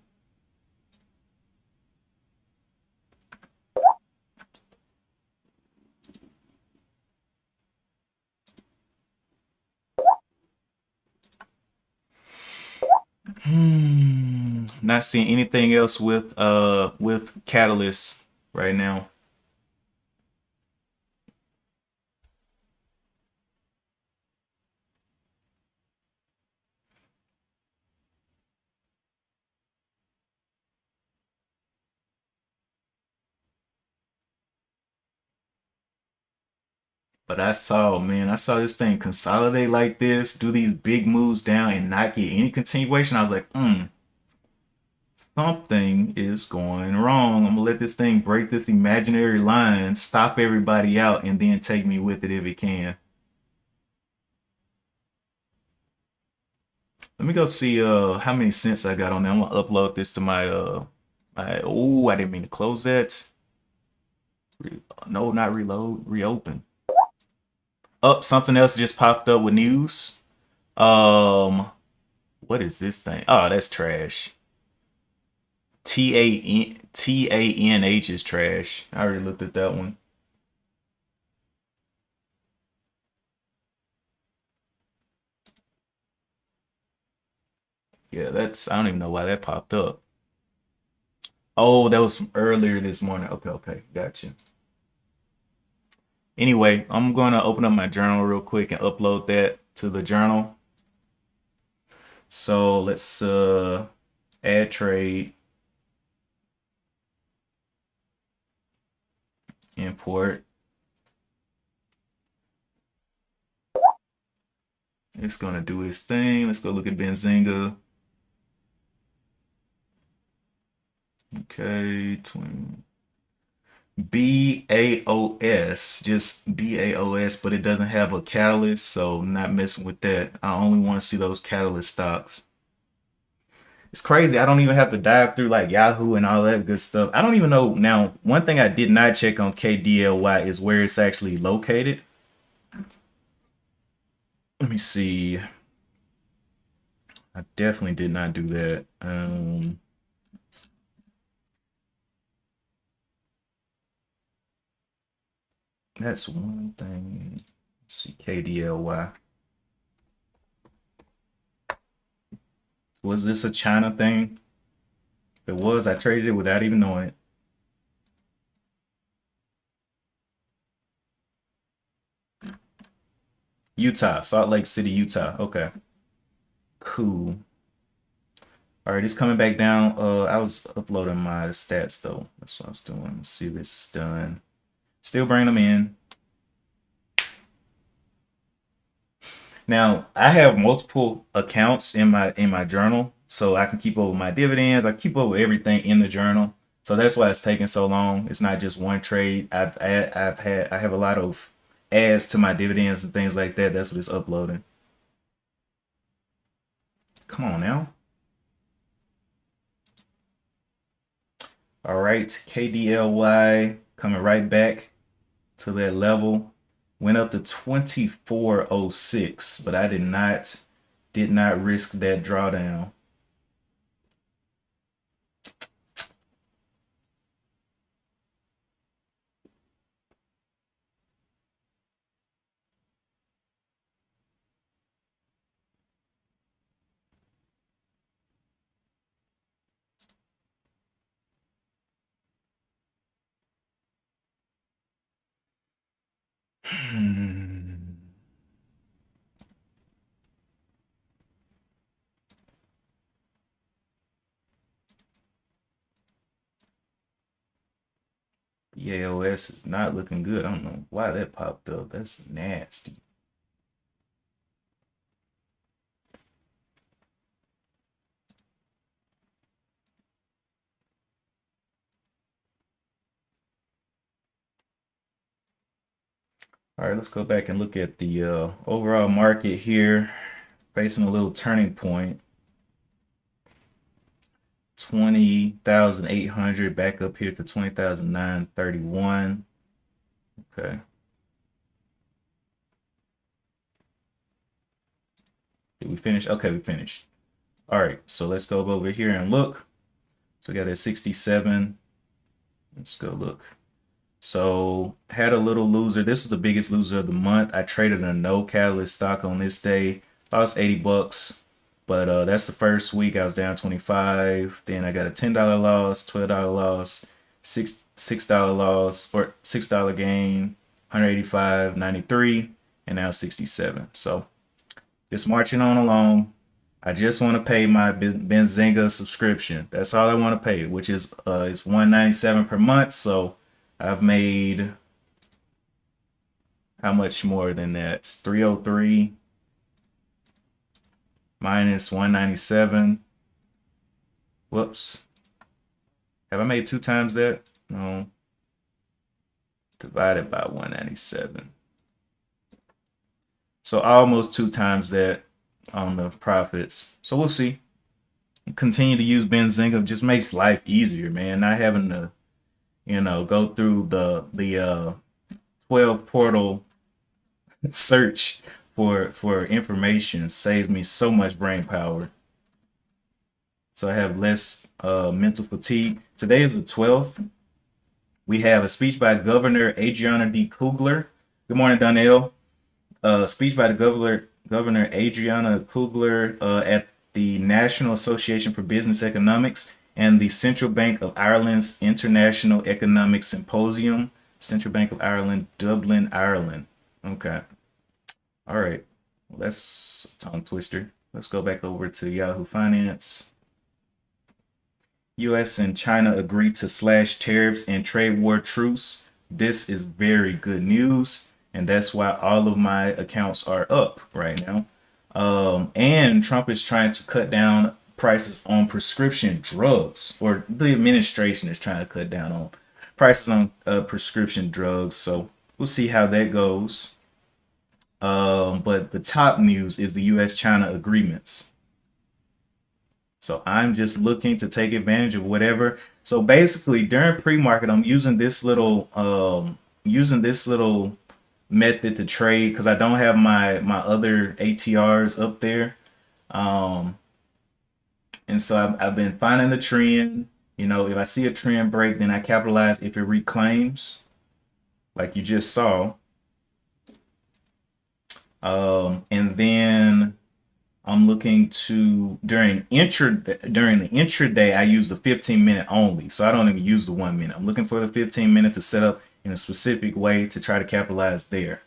Not seeing anything else with Catalyst right now. But I saw this thing consolidate like this, do these big moves down and not get any continuation. I was like, something is going wrong. I'm gonna let this thing break this imaginary line, stop everybody out, and then take me with it if it can. Let me go see how many cents I got on there. I'm gonna upload this to my oh, I didn't mean to close that. No, not reload, reopen. Up, something else just popped up with news. Um, what is this thing? Oh, that's trash. TANH is trash. I already looked at that one. Yeah, that's I don't even know why that popped up. Oh, that was from earlier this morning. Okay, okay, gotcha. Anyway, I'm gonna open up my journal real quick and upload that to the journal. So let's add trade, import. It's gonna do its thing. Let's go look at Benzinga. Okay, 20. BAOS, just BAOS, but it doesn't have a catalyst, so I'm not messing with that. I only want to see those catalyst stocks. It's crazy. I don't even have to dive through like Yahoo and all that good stuff. I don't even know. Now, one thing I did not check on KDLY is where it's actually located. Let me see. I definitely did not do that. That's one thing. Let's see, KDLY. Was this a China thing? If it was, I traded it without even knowing it. Utah, Salt Lake City, Utah. Okay, cool. All right, it's coming back down. I was uploading my stats though. That's what I was doing. Let's see if it's done. Still bringing them in. Now I have multiple accounts in my journal, so I can keep up with my dividends. I keep up with everything in the journal, so that's why it's taking so long. It's not just one trade. I have a lot of adds to my dividends and things like that. That's what it's uploading. Come on now. All right, KDLY coming right back to that level. Went up to 2406, but I did not risk that drawdown. EAOS is not looking good. I don't know why that popped up. That's nasty. All right, let's go back and look at the overall market here. Facing a little turning point. 20,800 back up here to 20,931. Okay. Did we finish? Okay, we finished. All right, so let's go over here and look. So we got that 67. Let's go look. So had a little loser. This is the biggest loser of the month. I traded a no catalyst stock on this day. Lost 80 bucks. But that's the first week I was down 25. Then I got a $10 loss, $12 loss, $6 loss, or $6 gain, 185, 93, and now 67. So just marching on along. I just want to pay my Benzinga subscription. That's all I want to pay, which is it's $197 per month. So I've made how much more than that? It's 303 minus 197. Whoops. Have I made 2 times that? No. Divided by 197. So almost 2 times that on the profits. So we'll see. Continue to use Benzinga. Just makes life easier, man. Not having to, go through the 12 portal search for information. Saves me so much brain power. So I have less mental fatigue. Today is the 12th. We have a speech by Governor Adriana D. Kugler. Good morning, Donnell. Speech by the Governor Adriana Kugler at the National Association for Business Economics and the Central Bank of Ireland's International Economic Symposium. Central Bank of Ireland, Dublin, Ireland. Okay. All right. Well, that's a tongue twister. Let's go back over to Yahoo Finance. U.S. and China agreed to slash tariffs and trade war truce. This is very good news, and that's why all of my accounts are up right now. And Trump is trying to cut down prices on prescription drugs, or the administration is trying to cut down on prices on prescription drugs. So we'll see how that goes. But the top news is the U.S.-China agreements. So I'm just looking to take advantage of whatever. So basically, during pre-market, I'm using this little method to trade because I don't have my other ATRs up there. And so I've been finding the trend. You know, if I see a trend break, then I capitalize if it reclaims, like you just saw. And then I'm looking to during the intraday, I use the 15-minute only. So I don't even use the 1 minute. I'm looking for the 15 minute to set up in a specific way to try to capitalize there.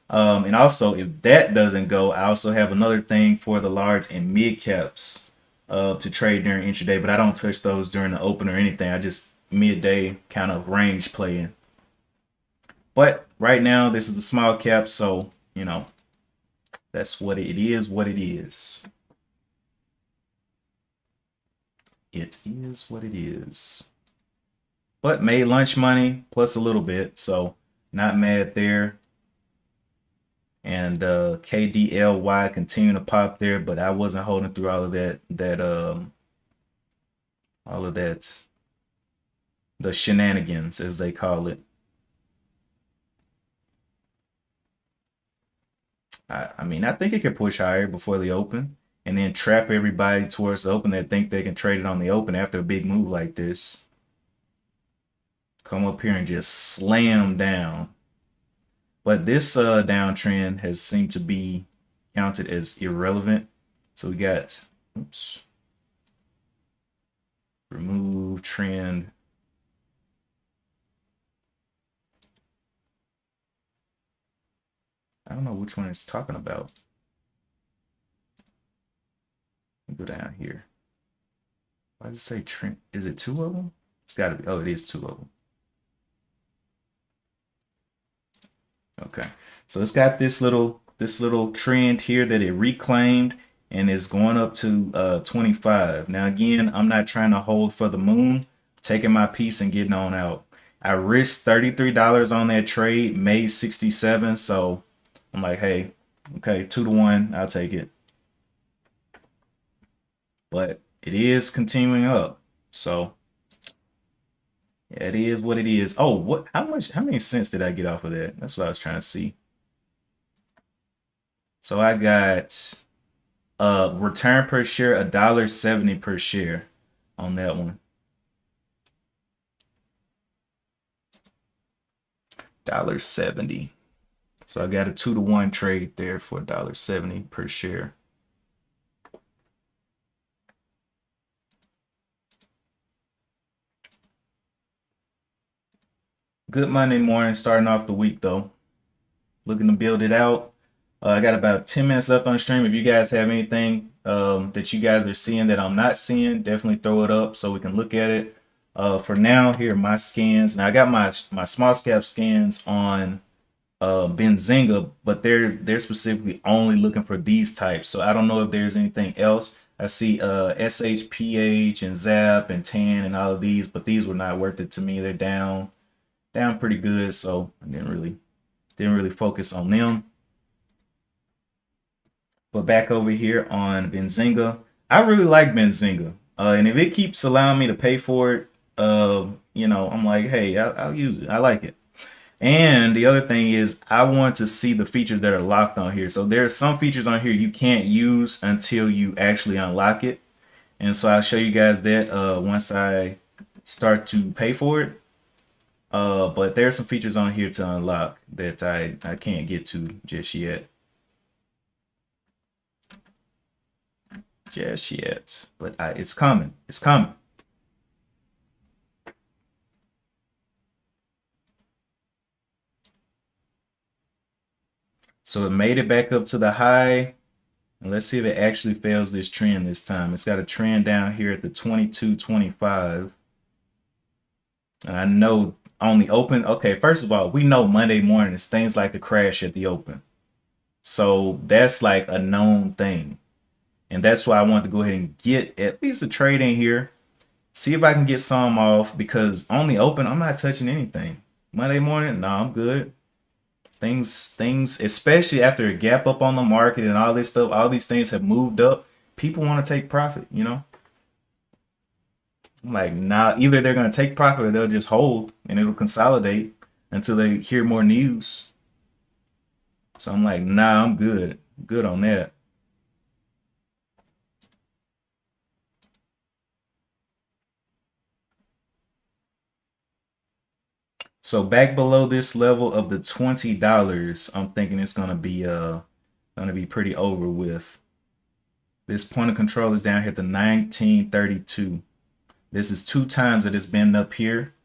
And also, if that doesn't go, I also have another thing for the large and mid caps to trade during intraday, but I don't touch those during the open or anything. I just midday kind of range playing. But right now, this is the small cap, so you know that's what it is. What it is. It is what it is. But made lunch money plus a little bit, so not mad there. And KDLY continuing to pop there, but I wasn't holding through all of that the shenanigans as they call it. I mean, I think it could push higher before the open and then trap everybody towards the open that think they can trade it on the open after a big move like this. Come up here and just slam down. But this downtrend has seemed to be counted as irrelevant. So we got, oops, remove trend. I don't know which one it's talking about. Go down here. Why does it say trend? Is it two of them? It's got to be. Oh, it is two of them. Okay, so it's got this little trend here that it reclaimed and is going up to 25. Now again, I'm not trying to hold for the moon, taking my piece and getting on out. I risked $33 on that trade, made 67, so I'm like, hey, okay, 2-to-1, I'll take it. But it is continuing up, so yeah, it is what it is. Oh, what? How many cents did I get off of that? That's what I was trying to see. So I got return per share $1.70 per share on that one. $1.70. So I got a 2-to-1 trade there for $1.70 per share. Good Monday morning, starting off the week though. Looking to build it out. I got about 10 minutes left on the stream. If you guys have anything that you guys are seeing that I'm not seeing, definitely throw it up so we can look at it. For now, here are my scans. Now I got my small cap scans on Benzinga, but they're specifically only looking for these types. So I don't know if there's anything else. I see SHPH and ZAP and TAN and all of these, but these were not worth it to me. They're down pretty good, so I didn't really focus on them. But back over here on Benzinga, I really like Benzinga, and if it keeps allowing me to pay for it, you know, I'm like, hey, I'll use it. I like it. And the other thing is I want to see the features that are locked on here. So there are some features on here you can't use until you actually unlock it. And so I'll show you guys that once I start to pay for it. But there are some features on here to unlock that I can't get to just yet. But it's coming. It's coming. So it made it back up to the high. And let's see if it actually fails this trend this time. It's got a trend down here at the 22.25. And I know on the open, okay, first of all, we know Monday mornings things like to crash at the open. So that's like a known thing. And that's why I want to go ahead and get at least a trade in here. See if I can get some off, because on the open, I'm not touching anything. Monday morning, no, I'm good. Things, especially after a gap up on the market and all this stuff, all these things have moved up. People want to take profit, you know? I'm like, nah, either they're going to take profit or they'll just hold and it'll consolidate until they hear more news. So I'm like, nah, I'm good. Good on that. So back below this level of the $20, I'm thinking it's gonna be pretty over with. This point of control is down here at the 1932. This is 2 times that it's been up here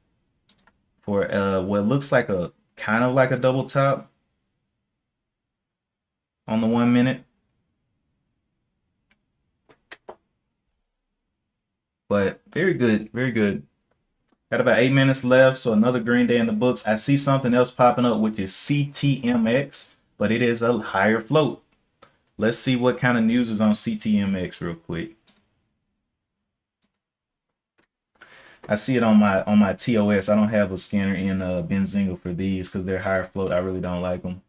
for what looks like a kind of like a double top on the 1 minute. But very good, very good. Got about 8 minutes left, so another green day in the books. I see something else popping up, which is CTMX, but it is a higher float. Let's see what kind of news is on CTMX real quick. I see it on my TOS. I don't have a scanner in Benzinga for these because they're higher float. I really don't like them.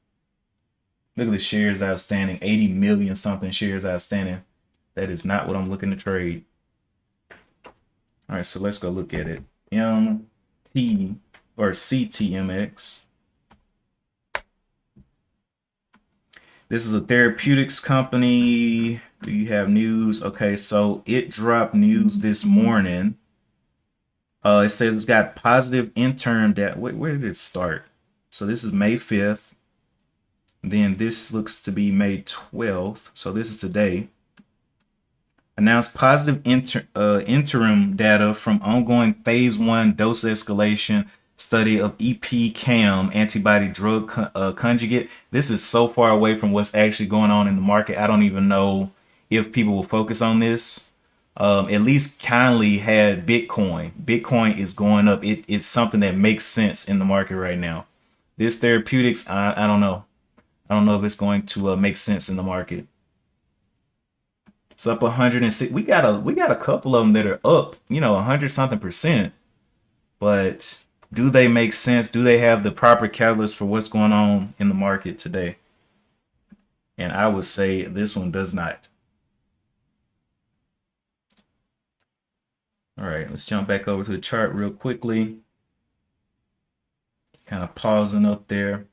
Look at the shares outstanding, 80 million something shares outstanding. That is not what I'm looking to trade. All right, so let's go look at it. MT or CTMX. This is a therapeutics company. Do you have news? Okay, so it dropped news this morning. It says it's got positive interim data. Where did it start? So this is May 5th. Then this looks to be May 12th. So this is today. Announced positive interim data from ongoing phase 1 dose escalation study of EP-CAM antibody drug conjugate. This is so far away from what's actually going on in the market. I don't even know if people will focus on this. At least kindly had Bitcoin. Bitcoin is going up. It's something that makes sense in the market right now. This therapeutics, I don't know. I don't know if it's going to make sense in the market. It's up 106. We got a couple of them that are up, 100 something percent. But do they make sense? Do they have the proper catalyst for what's going on in the market today? And I would say this one does not. All right, let's jump back over to the chart real quickly. Kind of pausing up there.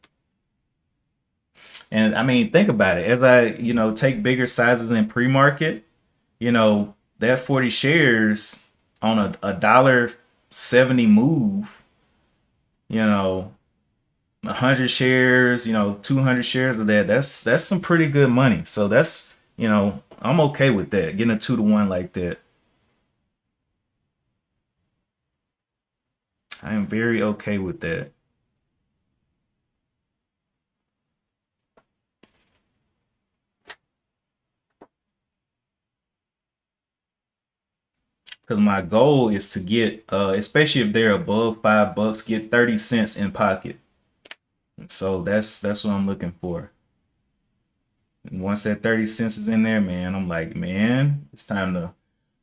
And I mean, think about it. As I, take bigger sizes in pre-market, that 40 shares on a $1.70 move, 100 shares, 200 shares of that's some pretty good money. So that's, I'm okay with that. Getting a 2-to-1 like that. I am very okay with that. Because my goal is to get, especially if they're above $5, get 30 cents in pocket. And so that's what I'm looking for. And once that 30 cents is in there, man, I'm like, man, it's time to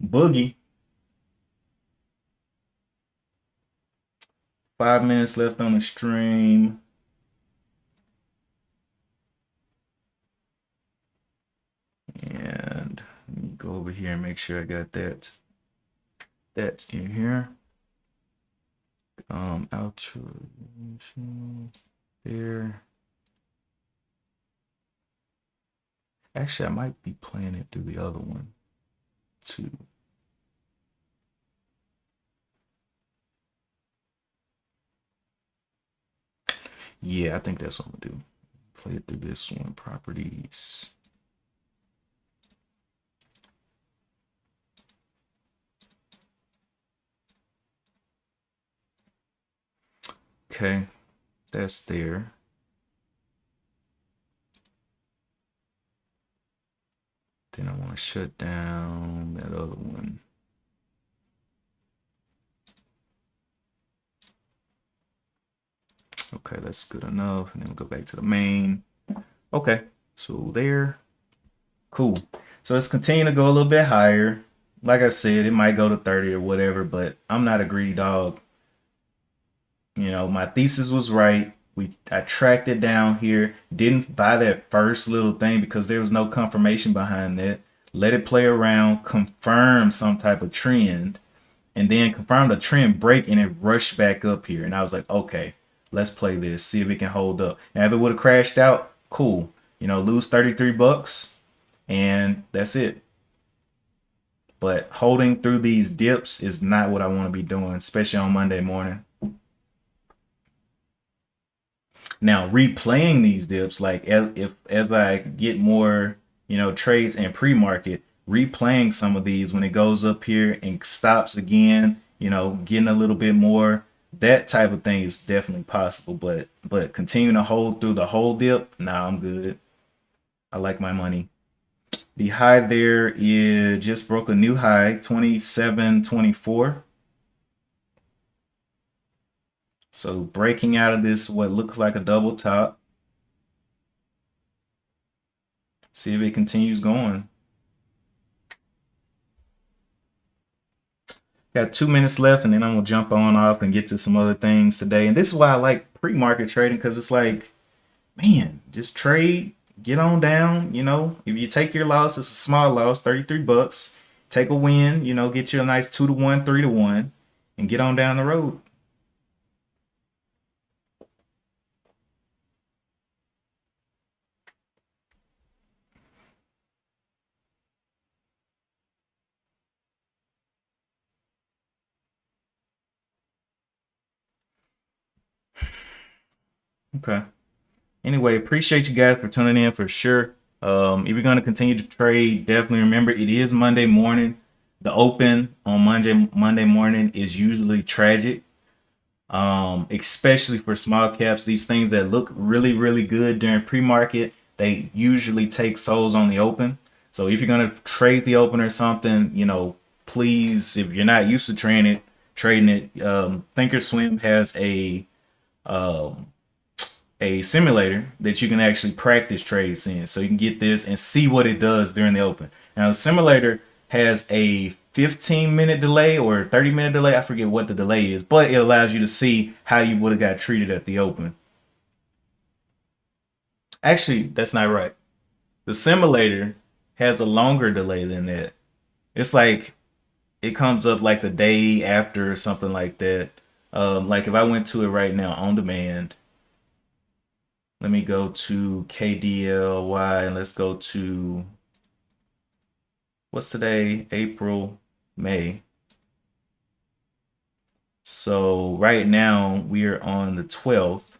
boogie. 5 minutes left on the stream. And let me go over here and make sure I got that in here. Outro there. Actually, I might be playing it through the other one too. Yeah, I think that's what I'm gonna do. Play it through this one. Properties. Okay, that's there. Then I want to shut down that other one. Okay, that's good enough. And then we'll go back to the main. Okay, so there. Cool. So let's continue to go a little bit higher. Like I said, it might go to 30 or whatever, but I'm not a greedy dog. My thesis was right. I tracked it down here. Didn't buy that first little thing because there was no confirmation behind that. Let it play around, confirm some type of trend, and then confirm the trend break, and it rushed back up here. And I was like, okay, let's play this, see if it can hold up. Now, if it would have crashed out, cool. Lose 33 bucks, and that's it. But holding through these dips is not what I want to be doing, especially on Monday morning. Now replaying these dips, like if as I get more, trades in pre-market, replaying some of these when it goes up here and stops again, getting a little bit more, that type of thing is definitely possible. But continuing to hold through the whole dip, nah, I'm good. I like my money. The high there is just broke a new high, 27.24. So breaking out of this, what looks like a double top. See if it continues going. Got 2 minutes left, and then I'm gonna jump on off and get to some other things today. And this is why I like pre-market trading, because it's like, man, just trade, get on down. If you take your loss, it's a small loss, 33 bucks. Take a win, get you a nice 2 to 1, 3 to 1, and get on down the road. Okay. Anyway, appreciate you guys for tuning in for sure. If you're going to continue to trade, definitely remember it is Monday morning. The open on Monday morning is usually tragic, especially for small caps. These things that look really, really good during pre-market, they usually take souls on the open. So if you're going to trade the open or something, please, if you're not used to trading it, Thinkorswim has a simulator that you can actually practice trades in. So you can get this and see what it does during the open. Now the simulator has a 15-minute delay or 30-minute delay. I forget what the delay is, but it allows you to see how you would have got treated at the open. Actually, that's not right. The simulator has a longer delay than that. It's like it comes up like the day after or something like that. Like if I went to it right now on demand, let me go to KDLY and let's go to, what's today? April, May. So right now we are on the 12th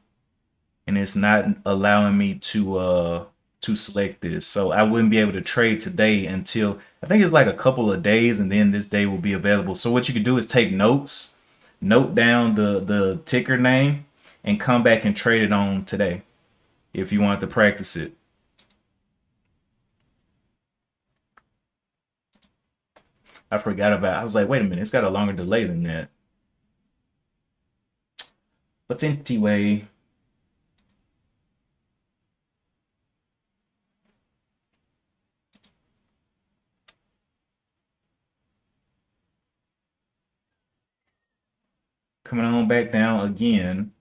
and it's not allowing me to select this. So I wouldn't be able to trade today until I think it's like a couple of days, and then this day will be available. So what you can do is take notes, note down the ticker name, and come back and trade it on today if you want to practice it. I forgot about I was like, wait a minute, it's got a longer delay than that. But anyway, coming on back down again.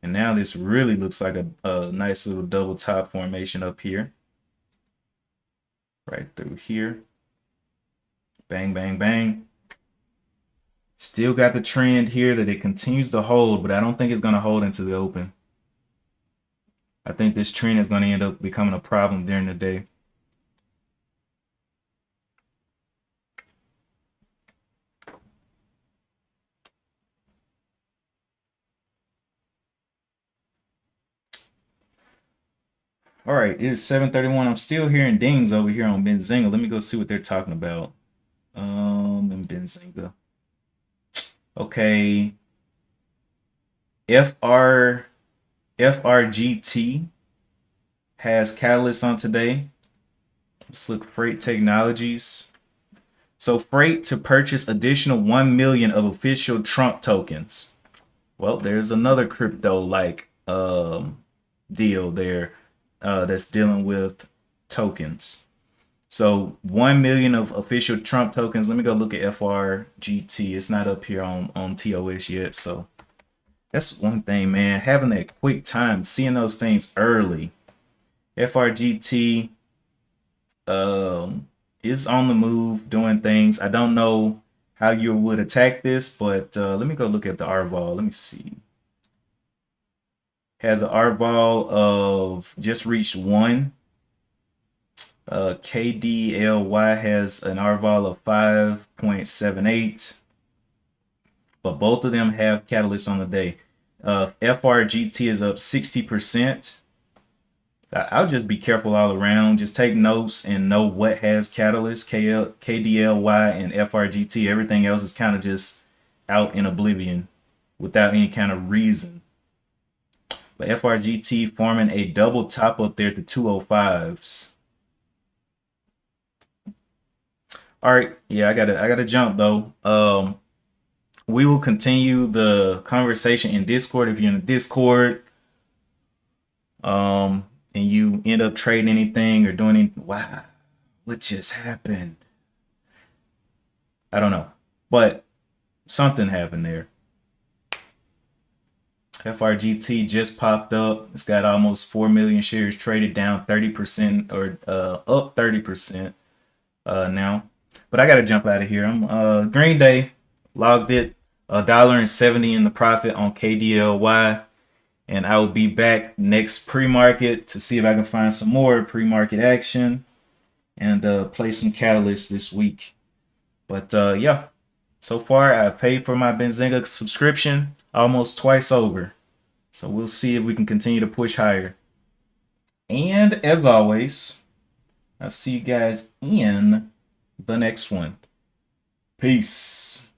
And now this really looks like a nice little double top formation up here. Right through here. Bang, bang, bang. Still got the trend here that it continues to hold, but I don't think it's going to hold into the open. I think this trend is going to end up becoming a problem during the day. All right, it is 7:31. I'm still hearing dings over here on Benzinga. Let me go see what they're talking about. In Benzinga. Okay. FRGT has catalyst on today. Let's look Freight Technologies. So Freight to purchase additional 1 million of official Trump tokens. Well, there's another crypto like deal there that's dealing with tokens. So 1 million of official Trump tokens. Let me go look at FRGT. It's not up here on TOS yet. So that's one thing, man. Having that quick time, seeing those things early. FRGT is on the move, doing things. I don't know how you would attack this, but let me go look at the RVOL. Let me see. Has an RVOL of just reached 1. KDLY has an RVOL of 5.78, but both of them have catalysts on the day. FRGT is up 60%. I'll just be careful all around. Just take notes and know what has catalyst, KDLY, and FRGT. Everything else is kind of just out in oblivion without any kind of reason. But FRGT forming a double top up there at the 205s. All right, yeah, I gotta jump though. We will continue the conversation in Discord. If you're in the Discord, and you end up trading anything or doing anything, wow, what just happened? I don't know, but something happened there. FRGT just popped up. It's got almost 4 million shares traded, down 30% or up 30% now. But I gotta jump out of here. I'm Green Day logged it $1.70 in the profit on KDLY, and I will be back next pre-market to see if I can find some more pre-market action and play some catalysts this week. But yeah, so far I paid for my Benzinga subscription almost twice over. So we'll see if we can continue to push higher. And as always, I'll see you guys in the next one. Peace.